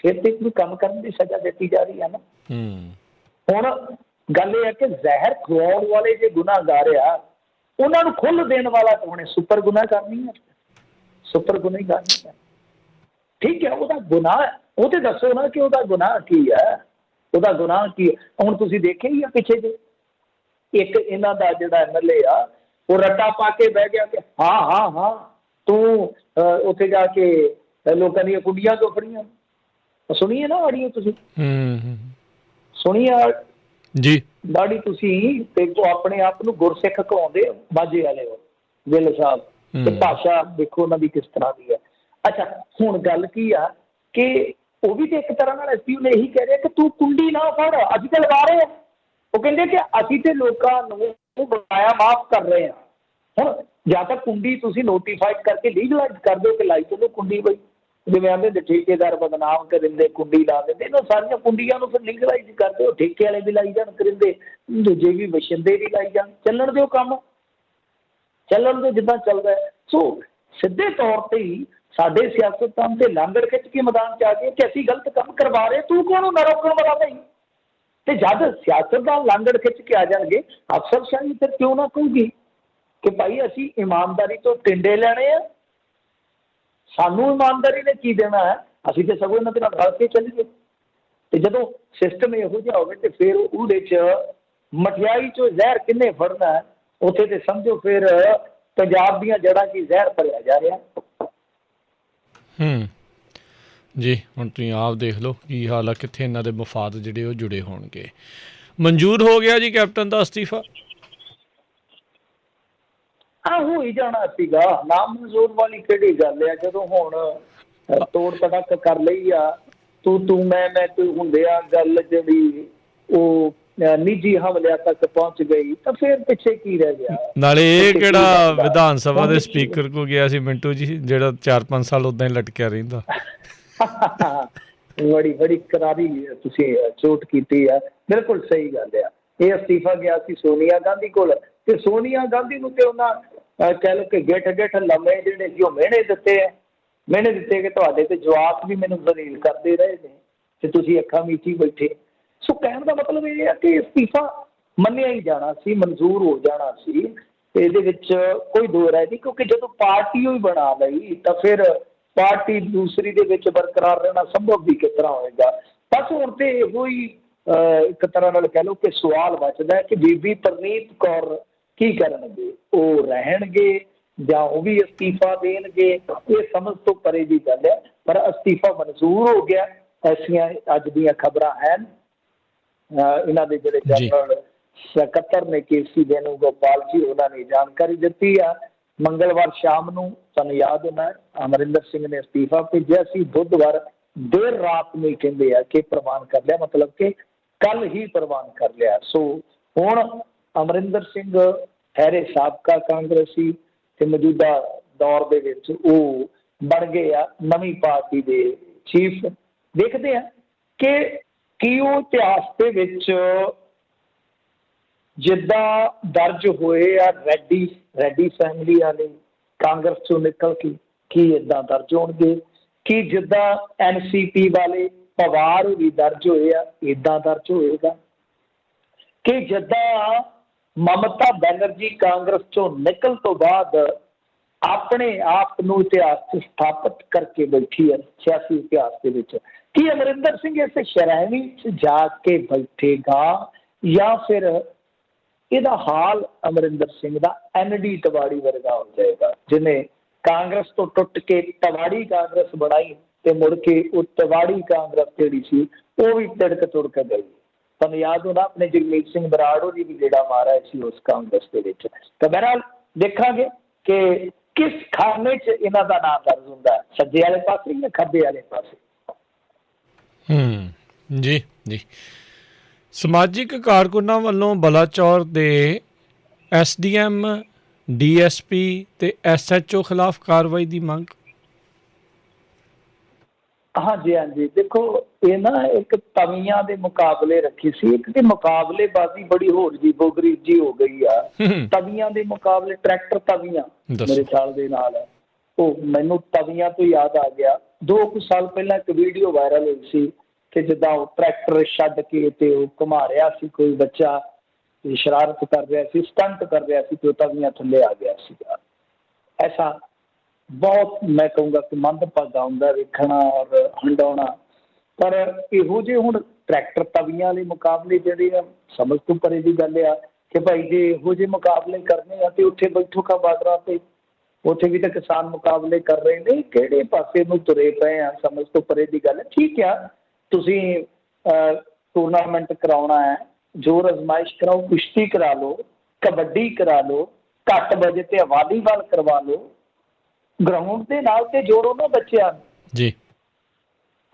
ਫਿਰ ਤੇ ਇਹਨੂੰ ਕੰਮ ਕਰਨ ਦੀ ਸਜ਼ਾ ਦਿੱਤੀ ਜਾ ਰਹੀ ਹੈ ਨਾ। ਹੁਣ ਗੱਲ ਇਹ ਹੈ ਕਿ ਜ਼ਹਿਰ ਖਵਾਉਣ ਵਾਲੇ ਜੇ ਗੁਨਾਹਗਾਰ ਆ, ਉਹਨਾਂ ਨੂੰ ਖੁੱਲ੍ਹ ਦੇਣ ਵਾਲਾ ਕੌਣ ਹੈ? ਸੁਪਰ ਗੁਨਾਹਗਾਰ ਨਹੀਂ ਹੈ, ਸੁਪਰ ਗੁਨਾਹਗਾਰ ਨਹੀਂ ਹੈ। ਠੀਕ ਹੈ, ਉਹਦਾ ਗੁਨਾਹ, ਉਹ ਤੇ ਦੱਸੋ ਨਾ ਕਿ ਉਹਦਾ ਗੁਨਾਹ ਕੀ ਹੈ, ਉਹਦਾ ਗੁਨਾਹ ਕੀ ਹੈ। ਹੁਣ ਤੁਸੀਂ ਦੇਖਿਆ ਹੀ ਆ ਪਿੱਛੇ ਜੇ ਇੱਕ ਇਹਨਾਂ ਦਾ ਜਿਹੜਾ MLA ਆ, ਉਹ ਰੱਟਾ ਪਾ ਕੇ ਬਹਿ ਗਿਆ ਕਿ ਹਾਂ ਹਾਂ ਹਾਂ ਤੂੰ ਉੱਥੇ ਜਾ ਕੇ ਲੋਕਾਂ ਦੀਆਂ ਕੁੰਡੀਆਂ ਕਿਉਂ ਫੜੀਆਂ? ਸੁਣੀਏ ਨਾ ਆਡੀਓ ਤੁਸੀਂ? ਸੁਣੀ ਆ ਜੀ ਦਾੜੀ ਤੁਸੀਂ, ਤੇ ਆਪਣੇ ਆਪ ਨੂੰ ਗੁਰਸਿੱਖ ਕਹਾਉਂਦੇ ਬਾਜੇ ਵਾਲੇ ਹੋ, ਗਿੱਲ ਸਾਹਿਬ, ਤੇ ਭਾਸ਼ਾ ਦੇਖੋ ਉਹਨਾਂ ਦੀ ਕਿਸ ਤਰ੍ਹਾਂ ਦੀ ਹੈ। ਅੱਛਾ ਹੁਣ ਗੱਲ ਕੀ ਆ ਕਿ ਉਹ ਵੀ ਤੇ ਇੱਕ ਤਰ੍ਹਾਂ ਨਾਲ ਅਸੀਂ ਉਹਨੇ ਇਹੀ ਕਹਿ ਰਿਹਾ ਕਿ ਤੂੰ ਕੁੰਡੀ ਨਾ ਫੜ, ਅੱਜ ਕੱਲ੍ਹ ਲਗਾ ਰਹੇ ਆ। ਉਹ ਕਹਿੰਦੇ ਕਿ ਅਸੀਂ ਤੇ ਲੋਕਾਂ ਨੂੰ ਬਕਾਇਆ ਮਾਫ ਕਰ ਰਹੇ ਹਾਂ। ਹੁਣ ਜਾਂ ਤਾਂ ਕੁੰਡੀ ਤੁਸੀਂ ਨੋਟੀਫਾਈਡ ਕਰਕੇ ਲੀਗਲਾਈਜ਼ ਕਰ ਦਿਓ ਕਿ ਲਾਈ ਚਲੋ ਕੁੰਡੀ ਬਈ, ਜਿਵੇਂ ਆਉਂਦੇ ਠੇਕੇਦਾਰ ਬਦਨਾਮ ਕਰਿੰਦੇ, ਕੁੰਡੀ ਲਾ ਦਿੰਦੇ, ਇਹਨਾਂ ਸਾਰੀਆਂ ਕੁੰਡੀਆਂ ਨੂੰ ਫਿਰ ਲੀਗਲਾਈਜ਼ ਕਰ ਦਿਓ, ਠੇਕੇ ਵਾਲੇ ਵੀ ਲਾਈ ਜਾਣ ਕਰਿੰਦੇ, ਦੂਜੇ ਵੀ ਵਸ਼ਿੰਦੇ ਵੀ ਲਾਈ ਜਾਣ, ਚੱਲਣ ਦਿਓ ਕੰਮ, ਚੱਲਣ ਦਿਓ ਜਿੱਦਾਂ ਚੱਲਦਾ। ਸੋ ਸਿੱਧੇ ਤੌਰ ਤੇ ਹੀ ਸਾਡੇ ਸਿਆਸਤਦਾਨ ਤੇ ਲਾਂਗੜ ਖਿੱਚ ਕੇ ਮੈਦਾਨ 'ਚ ਆ ਗਏ ਕਿ ਅਸੀਂ ਗਲਤ ਕੰਮ ਕਰਵਾ ਰਹੇ, ਤੂੰ ਕੌਣ ਹੁੰਦਾ ਰੋਕਣ ਵਾਲਾ ਭਾਈ? ਤੇ ਜਦ ਸਿਆਸਤਦਾਨ ਲਾਂਗੜ ਖਿੱਚ ਕੇ ਆ ਜਾਣਗੇ, ਅਫਸਰਸ਼ਾਹੀ ਫਿਰ ਕਿਉਂ ਨਾ ਕਹੂਗੀ ਕਿ ਭਾਈ ਅਸੀਂ ਇਮਾਨਦਾਰੀ ਤੋਂ ਟਿੰਡੇ ਲੈਣੇ ਆ, ਸਾਨੂੰ ਇਮਾਨਦਾਰੀ ਨੇ ਕੀ ਦੇਣਾ ਹੈ, ਅਸੀਂ ਤੇ ਸਗੋਂ ਇਹਨਾਂ ਦੇ ਨਾਲ ਰਲ ਕੇ ਚੱਲੀਏ। ਤੇ ਜਦੋਂ ਸਿਸਟਮ ਇਹੋ ਜਿਹਾ ਹੋਵੇ ਤੇ ਫਿਰ ਉਹਦੇ 'ਚ ਮਠਿਆਈ 'ਚੋਂ ਜ਼ਹਿਰ ਕਿੰਨੇ ਫੜਨਾ ਹੈ, ਉੱਥੇ ਤੇ ਸਮਝੋ ਫਿਰ ਪੰਜਾਬ ਦੀਆਂ ਜੜ੍ਹਾਂ 'ਚ ਜ਼ਹਿਰ ਭਰਿਆ ਜਾ ਰਿਹਾ। ਜੀ ਹੁਣ ਤੁਸੀਂ ਆਪ ਦੇਖ ਲਓ ਕੀ ਹਾਲ ਆ, ਕਿੱਥੇ ਇਹਨਾਂ ਦੇ ਮਫਾਦ ਜਿਹੜੇ ਉਹ ਜੁੜੇ ਹੋਣਗੇ। ਮਨਜ਼ੂਰ ਹੋ ਗਿਆ ਜੀ ਕੈਪਟਨ ਦਾ ਅਸਤੀਫਾ? ਹੋ ਹੀ ਜਾਣਾ ਸੀਗਾ, ਨਾ ਮਨਜ਼ੂਰ ਵਾਲੀ ਕਿਹੜੀ ਗੱਲ ਆ, ਜਦੋਂ ਹੁਣ ਤੋੜ ਤੜਕ ਕਰ ਲਈ ਆ, ਤੂੰ ਮੈਂ ਤੂੰ ਹੁੰਦੇ ਆ, ਗੱਲ ਜਿਹੜੀ ਉਹ ਨਿੱਜੀ ਹਮਲਿਆਂ ਤੱਕ ਪਹੁੰਚ ਗਈ, ਤਾਂ ਫਿਰ ਪਿੱਛੇ ਕੀ ਰਹਿ ਗਿਆ? ਨਾਲੇ ਇਹ ਕਿਹੜਾ ਵਿਧਾਨ ਸਭਾ ਦੇ ਸਪੀਕਰ ਕੋਲ ਗਿਆ ਸੀ ਮਿੰਟੂ ਜੀ, ਜਿਹੜਾ 4-5 ਸਾਲ ਉਦਾਂ ਹੀ ਲਟਕਿਆ ਰਹਿੰਦਾ। ਬੜੀ ਕਰਾਰੀ ਤੁਸੀਂ ਚੋਟ ਕੀਤੀ ਆ, ਬਿਲਕੁਲ ਸਹੀ ਗੱਲ ਆ। ਇਹ ਅਸਤੀਫਾ ਗਿਆ ਸੀ ਸੋਨੀਆ ਗਾਂਧੀ ਕੋਲ, ਤੇ ਸੋਨੀਆ ਗਾਂਧੀ ਨੂੰ ਤੇ ਉਹਨਾਂ ਕਹਿ ਲਓ ਕਿ ਗਿੱਠ ਲੰਮੇ ਜਿਹੜੇ ਸੀ ਉਹ ਮਿਹਣੇ ਦਿੱਤੇ ਆ, ਮਿਹਣੇ ਦਿੱਤੇ ਕਿ ਤੁਹਾਡੇ ਤੇ ਜਵਾਕ ਵੀ ਮੈਨੂੰ ਜ਼ਲੀਲ ਕਰਦੇ ਰਹੇ ਨੇ ਤੇ ਤੁਸੀਂ ਅੱਖਾਂ ਮੀਚੀ ਬੈਠੇ। ਸੋ ਕਹਿਣ ਦਾ ਮਤਲਬ ਇਹ ਹੈ ਕਿ ਅਸਤੀਫਾ ਮੰਨਿਆ ਹੀ ਜਾਣਾ ਸੀ, ਮਨਜ਼ੂਰ ਹੋ ਜਾਣਾ ਸੀ। ਇਹਦੇ ਵਿੱਚ ਕੋਈ ਦੋ ਰਾਏ ਨਹੀਂ, ਕਿਉਂਕਿ ਜਦੋਂ ਪਾਰਟੀ ਹੀ ਬਣਾ ਲਈ ਤਾਂ ਫਿਰ ਪਾਰਟੀ ਦੂਸਰੀ ਦੇ ਵਿੱਚ ਬਰਕਰਾਰ ਰਹਿਣਾ ਸੰਭਵ ਵੀ ਕਿਸ ਤਰ੍ਹਾਂ ਹੋਏਗਾ। ਬਸ ਹੁਣ ਤੇ ਇਹੋ ਹੀ ਇੱਕ ਤਰ੍ਹਾਂ ਨਾਲ ਕਹਿ ਲਓ ਕਿ ਸਵਾਲ ਬਚਦਾ ਹੈ ਕਿ ਬੀਬੀ ਪ੍ਰਨੀਤ ਕੌਰ ਕੀ ਕਰਨਗੇ, ਉਹ ਰਹਿਣਗੇ ਜਾਂ ਉਹ ਵੀ ਅਸਤੀਫਾ ਦੇਣਗੇ, ਇਹ ਸਮਝ ਤੋਂ ਪਰੇ ਦੀ ਗੱਲ ਹੈ। ਪਰ ਅਸਤੀਫਾ ਮਨਜ਼ੂਰ ਹੋ ਗਿਆ, ਐਸੀਆਂ ਅੱਜ ਦੀਆਂ ਖਬਰਾਂ ਹਨ। ਇਹਨਾਂ ਦੇ ਜਿਹੜੇ ਜਨਰਲ ਸਕੱਤਰ ਨੇ ਕੇਸੀ ਵੈਨੂਗੋਪਾਲ ਜੀ, ਉਹਨਾਂ ਨੇ ਜਾਣਕਾਰੀ ਦਿੱਤੀ ਆ। ਮੰਗਲਵਾਰ ਸ਼ਾਮ ਨੂੰ, ਤੁਹਾਨੂੰ ਯਾਦ ਹੋਣਾ, ਅਮਰਿੰਦਰ ਸਿੰਘ ਨੇ ਅਸਤੀਫਾ ਭੇਜਿਆ ਸੀ। ਬੁੱਧਵਾਰ ਦੇਰ ਰਾਤ ਨੂੰ ਕਹਿੰਦੇ ਆ ਕਿ ਪ੍ਰਵਾਨ ਕਰ ਲਿਆ, ਮਤਲਬ ਕਿ ਕੱਲ ਹੀ ਪ੍ਰਵਾਨ ਕਰ ਲਿਆ। ਸੋ ਹੁਣ ਅਮਰਿੰਦਰ ਸਿੰਘ ਠਹਿਰੇ ਸਾਬਕਾ ਕਾਂਗਰਸੀ ਤੇ ਮੌਜੂਦਾ ਦੌਰ ਦੇ ਵਿੱਚ ਉਹ ਬਣ ਗਏ ਆ ਨਵੀਂ ਪਾਰਟੀ ਦੇ ਚੀਫ। ਦੇਖਦੇ ਆ ਕਿ ਕੀ ਉਹ ਇਤਿਹਾਸ ਦੇ ਵਿੱਚ ਜਿੱਦਾਂ ਦਰਜ ਹੋਏ ਆ ਰੈਡੀ ਫੈਮਿਲੀ ਵਾਲੇ ਕਾਂਗਰਸ ਚੋਂ ਨਿਕਲ ਕੇ, ਕੀ ਇੱਦਾਂ ਦਰਜ ਹੋਣਗੇ? ਕਿ ਜਿੱਦਾਂ NCP ਵਾਲੇ ਪਵਾਰ ਵੀ ਦਰਜ ਹੋਏ ਆ, ਇੱਦਾਂ ਦਰਜ ਹੋਏਗਾ? ਕਿ ਜਿੱਦਾਂ ਮਮਤਾ ਬੈਨਰਜੀ ਕਾਂਗਰਸ ਚੋਂ ਨਿਕਲ ਤੋਂ ਬਾਅਦ ਆਪਣੇ ਆਪ ਨੂੰ ਇਤਿਹਾਸ 'ਚ ਸਥਾਪਿਤ ਕਰਕੇ ਬੈਠੀ ਹੈ ਸਿਆਸੀ ਇਤਿਹਾਸ ਦੇ ਵਿੱਚ, ਕੀ ਅਮਰਿੰਦਰ ਸਿੰਘ ਇਸ ਸ਼੍ਰੇਣੀ 'ਚ ਜਾ ਕੇ ਬੈਠੇਗਾ ਜਾਂ ਫਿਰ ਇਹਦਾ ਹਾਲ ਅਮਰਿੰਦਰ ਸਿੰਘ ਦਾ ND ਤਵਾੜੀ ਵਰਗਾ ਹੋ ਜਾਏਗਾ, ਜਿਹਨੇ ਕਾਂਗਰਸ ਤੋਂ ਟੁੱਟ ਕੇ ਤਵਾੜੀ ਕਾਂਗਰਸ ਬਣਾਈ ਤੇ ਮੁੜ ਕੇ ਉਹ ਤਵਾੜੀ ਕਾਂਗਰਸ ਜਿਹੜੀ ਸੀ ਉਹ ਵੀ ਤਿੜਕ ਤੁੜਕ ਗਈ। ਤੁਹਾਨੂੰ ਯਾਦ ਹੋਣਾ, ਆਪਣੇ ਜਗਮੀਤ ਸਿੰਘ ਬਰਾੜ ਹੋਰੀ ਵੀ ਜਿਹੜਾ ਮਾਰਿਆ ਸੀ ਉਸ ਕਾਂਗਰਸ ਦੇ ਵਿੱਚ। ਤਾਂ ਬਹਰਹਾਲ ਦੇਖਾਂਗੇ ਕਿ ਕਿਸ ਖਾਨੇ 'ਚ ਇਹਨਾਂ ਦਾ ਨਾਮ ਦਰਜ ਹੁੰਦਾ, ਸੱਜੇ ਵਾਲੇ ਪਾਸੇ ਜਾਂ ਖੱਬੇ ਵਾਲੇ ਪਾਸੇ। ਜੀ ਜੀ। ਸਮਾਜਿਕ ਕਾਰਕੁਨਾਂ ਵੱਲੋਂ ਬਲਾਚੌਰ ਦੇ SDM DSP ਤੇ SHO ਖਿਲਾਫ ਕਾਰਵਾਈ ਦੀ ਮੰਗ। ਹਾਂਜੀ, ਦੇਖੋ ਇਹ ਨਾ ਇੱਕ ਤਵੀਆਂ ਦੇ ਮੁਕਾਬਲੇ ਰੱਖੀ ਸੀ, ਇੱਕ ਤੇ ਮੁਕਾਬਲੇਬਾਜ਼ੀ ਬੜੀ ਹੋਰ ਜੀ ਬੋਗਰੀ ਜੀ ਹੋ ਗਈ ਆ। ਤਵੀਆਂ ਦੇ ਮੁਕਾਬਲੇ, ਟਰੈਕਟਰ ਤਵੀਆਂ ਮੇਰੇ ਖਿਆਲ ਦੇ ਨਾਲ, ਉਹ ਮੈਨੂੰ ਤਵੀਆਂ ਤੋਂ ਯਾਦ ਆ ਗਿਆ। 2 ਸਾਲ ਪਹਿਲਾਂ ਇੱਕ ਵੀਡੀਓ ਵਾਇਰਲ ਹੋਈ ਸੀ ਕਿ ਜਿੱਦਾਂ ਉਹ ਟਰੈਕਟਰ ਛੱਡ ਕੇ ਤੇ ਉਹ ਘੁਮਾ ਰਿਹਾ ਸੀ ਕੋਈ ਬੱਚਾ, ਸ਼ਰਾਰਤ ਕਰ ਰਿਹਾ ਸੀ, ਸਟੰਟ ਕਰ ਰਿਹਾ ਸੀ ਤੇ ਉਹ ਤਵੀਆਂ ਥੱਲੇ ਆ ਗਿਆ ਸੀਗਾ। ਐਸਾ ਬਹੁਤ ਮੈਂ ਕਹੂੰਗਾ ਕਿ ਮੰਦਭਾਗਾ ਹੁੰਦਾ ਵੇਖਣਾ ਔਰ ਹੰਡਾਉਣਾ। ਪਰ ਇਹੋ ਜਿਹੇ ਹੁਣ ਟਰੈਕਟਰ ਤਵੀਆਂ ਵਾਲੇ ਮੁਕਾਬਲੇ ਜਿਹੜੇ ਆ, ਸਮਝ ਤੋਂ ਪਰੇ ਦੀ ਗੱਲ ਆ ਕਿ ਭਾਈ ਜੇ ਇਹੋ ਜਿਹੇ ਮੁਕਾਬਲੇ ਕਰਨੇ ਆ ਤੇ ਉੱਥੇ ਬੈਠੋ ਕਾ ਬਾਰਡਰਾਂ ਤੇ, ਉੱਥੇ ਵੀ ਤਾਂ ਕਿਸਾਨ ਮੁਕਾਬਲੇ ਕਰ ਰਹੇ ਨੇ, ਕਿਹੜੇ ਪਾਸੇ ਨੂੰ ਤੁਰੇ ਪਏ ਆ, ਸਮਝ ਤੋਂ ਪਰੇ ਦੀ ਗੱਲ ਹੈ। ਠੀਕ ਆ, ਤੁਸੀਂ ਟੂਰਨਾਮੈਂਟ ਕਰਾਉਣਾ ਹੈ, ਜ਼ੋਰ ਅਜ਼ਮਾਇਸ਼ ਕਰਾਓ, ਕੁਸ਼ਤੀ ਕਰਾ ਲਓ, ਕਬੱਡੀ ਕਰਾ ਲਓ, ਘੱਟ ਬਜੇ ਤੇ ਵਾਲੀਬਾਲ ਕਰਵਾ ਲਓ, ਗਰਾਊਂਡ ਦੇ ਨਾਲ ਤੇ ਜੋੜੋ ਨਾ ਬੱਚਿਆਂ ਨੂੰ ਜੀ।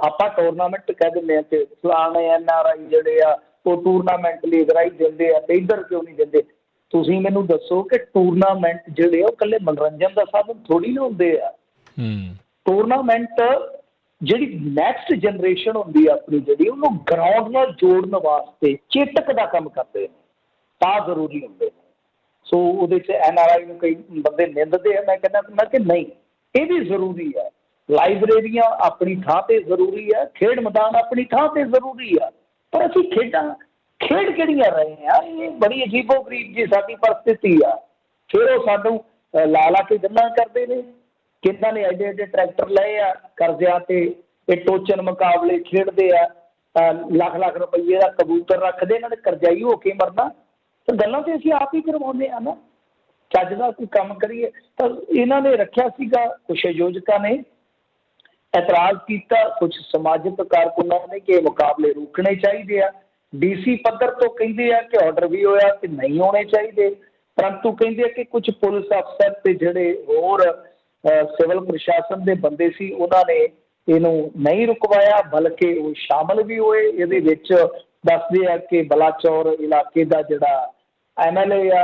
ਆਪਾਂ ਟੂਰਨਾਮੈਂਟ ਕਹਿ ਦਿੰਦੇ ਆ ਤੇ ਫਲਾਣੇ NRI ਜਿਹੜੇ ਆ ਉਹ ਟੂਰਨਾਮੈਂਟ ਲਈ ਗਰਾਈ ਦਿੰਦੇ ਆ ਤੇ ਇੱਧਰ ਕਿਉਂ ਨਹੀਂ ਦਿੰਦੇ? ਤੁਸੀਂ ਮੈਨੂੰ ਦੱਸੋ ਕਿ ਟੂਰਨਾਮੈਂਟ ਜਿਹੜੇ ਉਹ ਇਕੱਲੇ ਮਨੋਰੰਜਨ ਦਾ ਸਾਧਨ ਥੋੜੀ ਨਾ ਹੁੰਦੇ ਆ। ਟੂਰਨਾਮੈਂਟ ਜਿਹੜੀ ਨੈਕਸਟ ਜਨਰੇਸ਼ਨ ਹੁੰਦੀ ਆ ਆਪਣੀ, ਜਿਹੜੀ ਉਹਨੂੰ ਗਰਾਊਂਡ ਨਾਲ ਜੋੜਨ ਵਾਸਤੇ ਚੇਤਕ ਦਾ ਕੰਮ ਕਰਦੇ ਨੇ, ਤਾਂ ਜ਼ਰੂਰੀ ਹੁੰਦੇ ਨੇ। ਸੋ ਉਹਦੇ 'ਚ NRI ਨੂੰ ਕਈ ਬੰਦੇ ਨਿੰਦਦੇ ਆ, ਮੈਂ ਕਹਿੰਦਾ ਕਿ ਨਹੀਂ, ਇਹ ਵੀ ਜ਼ਰੂਰੀ ਹੈ। ਲਾਇਬ੍ਰੇਰੀਆਂ ਆਪਣੀ ਥਾਂ 'ਤੇ ਜ਼ਰੂਰੀ ਹੈ, ਖੇਡ ਮੈਦਾਨ ਆਪਣੀ ਥਾਂ 'ਤੇ ਜ਼ਰੂਰੀ ਆ, ਪਰ ਅਸੀਂ ਖੇਡ ਕਿਹੜੀਆਂ ਰਹੇ ਆ? ਇਹ ਬੜੀ ਅਜੀਬੋ ਗਰੀਬ ਜੀ ਸਾਡੀ ਪਰਿਸਥਿਤੀ ਆ। ਫਿਰ ਉਹ ਸਾਨੂੰ ਲਾ ਕੇ ਗੱਲਾਂ ਕਰਦੇ ਨੇ ਕਿ ਇਹਨਾਂ ਨੇ ਐਡੇ ਟਰੈਕਟਰ ਲਏ ਆ ਕਰਜ਼ਿਆਂ ਤੇ, ਇਹ ਟੋਚਨ ਮੁਕਾਬਲੇ ਖੇਡਦੇ ਆ, ਲੱਖ ਰੁਪਈਏ ਦਾ ਕਬੂਤਰ ਰੱਖਦੇ, ਇਹਨਾਂ ਨੇ ਕਰਜ਼ਾਈ ਹੋ ਕੇ ਮਰਨਾ। ਤਾਂ ਗੱਲਾਂ ਤੇ ਅਸੀਂ ਆਪ ਹੀ ਕਰਵਾਉਂਦੇ ਆ ਨਾ, ਚੱਜ ਦਾ ਕੋਈ ਕੰਮ ਕਰੀਏ। ਤਾਂ ਇਹਨਾਂ ਨੇ ਰੱਖਿਆ ਸੀਗਾ, ਕੁਛ ਆਯੋਜਕਾਂ ਨੇ ਇਤਰਾਜ਼ ਕੀਤਾ, ਕੁਛ ਸਮਾਜਿਕ ਕਾਰਕੁਨਾਂ ਨੇ ਕਿ ਇਹ ਮੁਕਾਬਲੇ ਰੋਕਣੇ ਚਾਹੀਦੇ ਆ। DC ਪੱਧਰ ਤੋਂ ਕਹਿੰਦੇ ਆ ਕਿ ਆਰਡਰ ਵੀ ਹੋਇਆ ਕਿ ਨਹੀਂ ਹੋਣੇ ਚਾਹੀਦੇ, ਪਰੰਤੂ ਕਹਿੰਦੇ ਆ ਕਿ ਕੁਝ ਪੁਲਿਸ ਅਫਸਰ ਤੇ ਜਿਹੜੇ ਹੋਰ ਸਿਵਲ ਪ੍ਰਸ਼ਾਸਨ ਦੇ ਬੰਦੇ ਸੀ, ਉਹਨਾਂ ਨੇ ਇਹਨੂੰ ਨਹੀਂ ਰੁਕਵਾਇਆ, ਬਲਕਿ ਉਹ ਸ਼ਾਮਲ ਵੀ ਹੋਏ ਇਹਦੇ ਵਿੱਚ। ਦੱਸਦੇ ਆ ਕਿ ਬਲਾਚੌਰ ਇਲਾਕੇ ਦਾ ਜਿਹੜਾ MLA ਆ,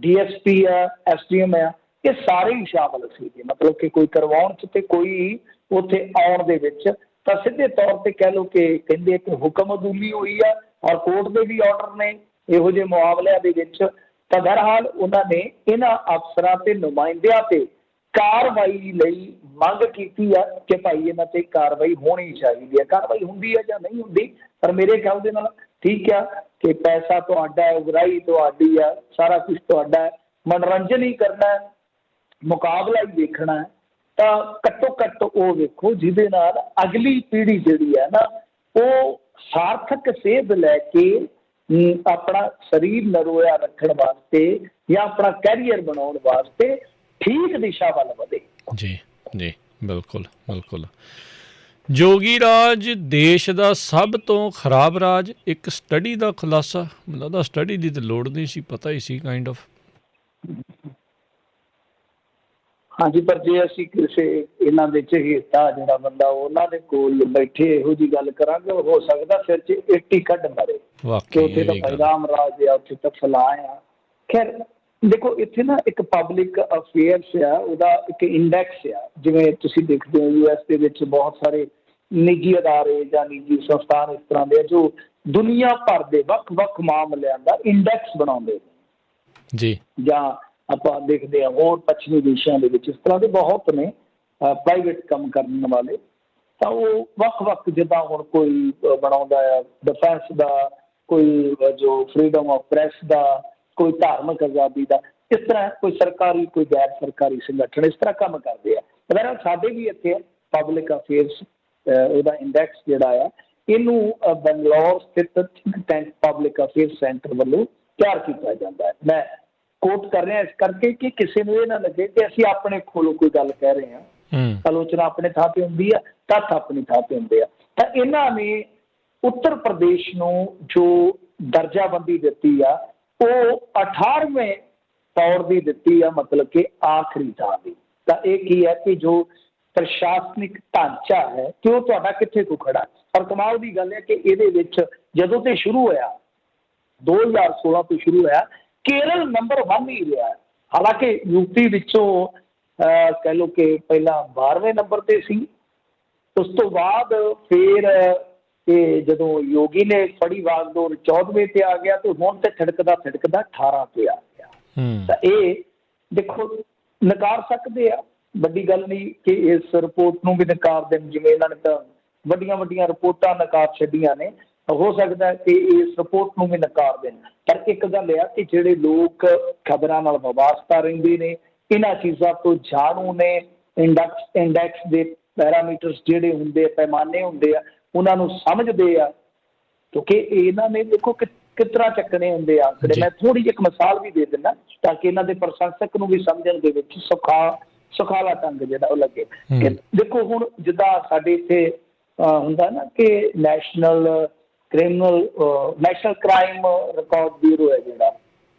DSP ਆ, SDM ਆ, ਇਹ ਸਾਰੇ ਹੀ ਸ਼ਾਮਲ ਸੀਗੇ, ਮਤਲਬ ਕਿ ਕੋਈ ਕਰਵਾਉਣ 'ਚ ਤੇ ਕੋਈ ਉੱਥੇ ਆਉਣ ਦੇ ਵਿੱਚ। ਤਾਂ ਸਿੱਧੇ ਤੌਰ 'ਤੇ ਕਹਿ ਲਓ ਕਿ ਕਹਿੰਦੇ ਕਿ ਹੁਕਮ ਅਦੂਲੀ ਹੋਈ ਆ ਔਰ ਕੋਰਟ ਦੇ ਵੀ ਆਰਡਰ ਨੇ ਇਹੋ ਜਿਹੇ ਮੁਆਮਲਿਆਂ ਦੇ ਵਿੱਚ। ਤਾਂ ਬਹਰਹਾਲ ਉਹਨਾਂ ਨੇ ਇਹਨਾਂ ਅਫਸਰਾਂ ਤੇ ਨੁਮਾਇੰਦਿਆਂ ਤੇ ਕਾਰਵਾਈ ਲਈ ਮੰਗ ਕੀਤੀ ਆ ਕਿ ਭਾਈ ਇਹਨਾਂ ਤੇ ਕਾਰਵਾਈ ਹੋਣੀ ਚਾਹੀਦੀ ਹੈ। ਕਾਰਵਾਈ ਹੁੰਦੀ ਹੈ ਜਾਂ ਨਹੀਂ ਹੁੰਦੀ, ਪਰ ਮੇਰੇ ਖਿਆਲ ਦੇ ਨਾਲ ਠੀਕ ਆ ਕਿ ਪੈਸਾ ਤੁਹਾਡਾ ਹੈ, ਉਗਰਾਹੀ ਤੁਹਾਡੀ ਆ, ਸਾਰਾ ਕੁਝ ਤੁਹਾਡਾ ਹੈ, ਮਨੋਰੰਜਨ ਹੀ ਕਰਨਾ ਹੈ, ਮੁਕਾਬਲਾ ਹੀ ਦੇਖਣਾ ਹੈ, ਤਾਂ ਘੱਟੋ ਘੱਟ ਉਹ ਵੇਖੋ ਜਿਹਦੇ ਨਾਲ ਅਗਲੀ ਪੀੜ੍ਹੀ ਜਿਹੜੀ ਹੈ ਨਾ ਉਹ ਸਾਰਥਕ ਸੇਧ ਲੈ ਕੇ ਆਪਣਾ ਸਰੀਰ ਨਰੋਇਆ ਰੱਖਣ ਵਾਸਤੇ ਜਾਂ ਆਪਣਾ ਕੈਰੀਅਰ ਬਣਾਉਣ ਵਾਸਤੇ ਠੀਕ ਦਿਸ਼ਾ ਵੱਲ ਵਧੇ। ਜੀ ਜੀ, ਬਿਲਕੁਲ ਬਿਲਕੁਲ। ਜੋਗੀ ਰਾਜ ਦੇਸ਼ ਦਾ ਸਭ ਤੋਂ ਖਰਾਬ ਰਾਜ, ਇੱਕ ਸਟੱਡੀ ਦਾ ਖੁਲਾਸਾ। ਮੈਨੂੰ ਲੱਗਦਾ ਸਟੱਡੀ ਦੀ ਤਾਂ ਲੋੜ ਨਹੀਂ ਸੀ, ਪਤਾ ਹੀ ਸੀ ਕਾਈਂਡ ਆਫ। ਹਾਂਜੀ, ਪਰ ਜੇ ਅਸੀਂ ਕਿਸੇ ਇਹਨਾਂ ਦੇ ਚਹੇਤਾ ਜਿਹੜਾ ਬੰਦਾ ਉਹਨਾਂ ਦੇ ਕੋਲ ਬੈਠੇ ਇਹੋ ਜਿਹੀ ਗੱਲ ਕਰਾਂਗੇ, ਹੋ ਸਕਦਾ ਸਿਰ 'ਚ ਇੱਟ ਹੀ ਕੱਢ ਮਾਰੇ ਕਿ ਉੱਥੇ ਤਾਂ ਪੈਗਾਮ ਰਾਜ ਆ, ਉੱਥੇ ਤਾਂ ਫਲਾਹ ਆ। ਖੈਰ ਦੇਖੋ, ਇੱਥੇ ਨਾ ਇੱਕ ਪਬਲਿਕ ਅਫੇਅਰਸ ਆ, ਉਹਦਾ ਇੱਕ ਇੰਡੈਕਸ ਆ। ਜਿਵੇਂ ਤੁਸੀਂ ਦੇਖਦੇ ਹੋ US ਦੇ ਵਿੱਚ ਬਹੁਤ ਸਾਰੇ ਨਿੱਜੀ ਅਦਾਰੇ ਜਾਂ ਨਿੱਜੀ ਸੰਸਥਾਨ ਇਸ ਤਰ੍ਹਾਂ ਦੇ ਜੋ ਦੁਨੀਆ ਭਰ ਦੇ ਵੱਖ ਵੱਖ ਮਾਮਲਿਆਂ ਦਾ ਇੰਡੈਕਸ ਬਣਾਉਂਦੇ ਨੇ ਜੀ, ਜਾਂ ਆਪਾਂ ਦੇਖਦੇ ਹਾਂ ਹੋਰ ਪੱਛਮੀ ਦੇਸ਼ਾਂ ਦੇ ਵਿੱਚ ਇਸ ਤਰ੍ਹਾਂ ਦੇ ਬਹੁਤ ਨੇ ਪ੍ਰਾਈਵੇਟ ਕੰਮ ਕਰਨ ਵਾਲੇ। ਤਾਂ ਉਹ ਵੱਖ ਵੱਖ, ਜਿੱਦਾਂ ਹੁਣ ਕੋਈ ਬਣਾਉਂਦਾ ਆ ਡਿਫੈਂਸ ਦਾ, ਕੋਈ ਜੋ ਫਰੀडम ਆਫ ਪ੍ਰੈਸ ਦਾ, ਕੋਈ ਧਾਰਮਿਕ ਆਜ਼ਾਦੀ ਦਾ, ਇਸ ਤਰ੍ਹਾਂ ਕੋਈ ਸਰਕਾਰੀ ਕੋਈ ਗੈਰ ਸਰਕਾਰੀ ਸੰਗਠਨ ਇਸ ਤਰ੍ਹਾਂ ਕੰਮ ਕਰਦੇ ਆ। ਵਗੈਰਾ ਸਾਡੇ ਵੀ ਇੱਥੇ ਪਬਲਿਕ ਅਫੇਅਰਸ ਉਹਦਾ ਇੰਡੈਕਸ ਜਿਹੜਾ ਆ, ਇਹਨੂੰ ਬੰਗਲੌਰ ਸਥਿਤ think tank public affairs centre ਵੱਲੋਂ ਤਿਆਰ ਕੀਤਾ ਜਾਂਦਾ ਹੈ। ਮੈਂ ਕੋਟ ਕਰ ਰਿਹਾ ਇਸ ਕਰਕੇ ਕਿ ਕਿਸੇ ਨੂੰ ਇਹ ਨਾ ਲੱਗੇ ਕਿ ਅਸੀਂ ਆਪਣੇ ਕੋਲੋਂ ਕੋਈ ਗੱਲ ਕਹਿ ਰਹੇ ਹਾਂ। ਆਲੋਚਨਾ ਆਪਣੇ ਥਾਂ ਤੇ ਹੁੰਦੀ ਆ, ਤੱਥ ਆਪਣੀ ਥਾਂ ਤੇ ਹੁੰਦੇ ਆ। ਤਾਂ ਇਹਨਾਂ ਨੇ ਉੱਤਰ ਪ੍ਰਦੇਸ਼ ਨੂੰ ਜੋ ਦਰਜਾਬੰਦੀ ਦਿੱਤੀ ਆ ਉਹ 18ਵੇਂ ਤੌਰ ਦੀ ਦਿੱਤੀ ਆ, ਮਤਲਬ ਕਿ ਆਖਰੀ ਥਾਂ ਦੀ। ਤਾਂ ਇਹ ਕੀ ਹੈ ਕਿ ਜੋ ਪ੍ਰਸ਼ਾਸਨਿਕ ਢਾਂਚਾ ਹੈ ਕਿ ਉਹ ਤੁਹਾਡਾ ਕਿੱਥੇ ਤੋਂ ਖੜਾ। ਪਰ ਕਮਾਲ ਦੀ ਗੱਲ ਹੈ ਕਿ ਇਹਦੇ ਵਿੱਚ ਜਦੋਂ ਤੇ ਸ਼ੁਰੂ ਹੋਇਆ 2016 ਤੋਂ ਸ਼ੁਰੂ ਹੋਇਆ, ਕੇਰਲ ਨੰਬਰ 1 ਹੀ ਰਿਹਾ। ਹਾਲਾਂਕਿ ਯੂਪੀ ਵਿੱਚੋਂ ਕਹਿ ਲਓ ਕਿ ਪਹਿਲਾਂ 12ਵੇਂ ਨੰਬਰ ਤੇ ਸੀ, ਉਸ ਤੋਂ ਬਾਅਦ ਫਿਰ ਇਹ ਜਦੋਂ ਯੋਗੀ ਨੇ ਫੜੀ ਵਾਗਡੋਰ 14ਵੇਂ ਤੇ ਆ ਗਿਆ, ਤੇ ਹੁਣ ਤੇ ਥਿੜਕਦਾ 18 ਤੇ ਆ ਗਿਆ। ਤਾਂ ਇਹ ਦੇਖੋ ਨਕਾਰ ਸਕਦੇ ਆ, ਵੱਡੀ ਗੱਲ ਨਹੀਂ ਕਿ ਇਸ ਰਿਪੋਰਟ ਨੂੰ ਵੀ ਨਕਾਰ ਦੇਣ। ਜਿਵੇਂ ਇਹਨਾਂ ਨੇ ਤਾਂ ਵੱਡੀਆਂ ਵੱਡੀਆਂ ਰਿਪੋਰਟਾਂ ਨਕਾਰ ਛੱਡੀਆਂ ਨੇ, ਹੋ ਸਕਦਾ ਕਿ ਇਸ ਰਿਪੋਰਟ ਨੂੰ ਵੀ ਨਕਾਰ ਦੇਣ। ਪਰ ਇੱਕ ਗੱਲ ਆ ਕਿ ਜਿਹੜੇ ਲੋਕ ਖਬਰਾਂ ਨਾਲ ਵਾਬਸਤਾ ਰਹਿੰਦੇ ਨੇ, ਇਹਨਾਂ ਚੀਜ਼ਾਂ ਤੋਂ ਜਾਣੂ ਨੇ, ਇੰਡੈਕਸ ਦੇ ਪੈਰਾਮੀਟਰਸ ਜਿਹੜੇ ਹੁੰਦੇ, ਪੈਮਾਨੇ ਹੁੰਦੇ ਆ, ਉਹਨਾਂ ਨੂੰ ਸਮਝਦੇ ਆ, ਕਿਉਂਕਿ ਇਹਨਾਂ ਨੇ ਦੇਖੋ ਕਿਸ ਤਰ੍ਹਾਂ ਚੱਕਣੇ ਹੁੰਦੇ ਆ ਆਂਕੜੇ। ਮੈਂ ਥੋੜ੍ਹੀ ਜਿਹੀ ਇੱਕ ਮਿਸਾਲ ਵੀ ਦੇ ਦਿੰਦਾ ਤਾਂ ਕਿ ਇਹਨਾਂ ਦੇ ਪ੍ਰਸ਼ੰਸਕ ਨੂੰ ਵੀ ਸਮਝਣ ਦੇ ਵਿੱਚ ਸੁਖਾਲਾ ਢੰਗ ਜਿਹੜਾ ਉਹ ਲੱਗੇ। ਦੇਖੋ ਹੁਣ ਜਿੱਦਾਂ ਸਾਡੇ ਇੱਥੇ ਹੁੰਦਾ ਨਾ ਕਿ ਨੈਸ਼ਨਲ ਕ੍ਰਾਈਮ ਰਿਕਾਰਡ ਬਿਊਰੋ ਹੈ ਜਿਹੜਾ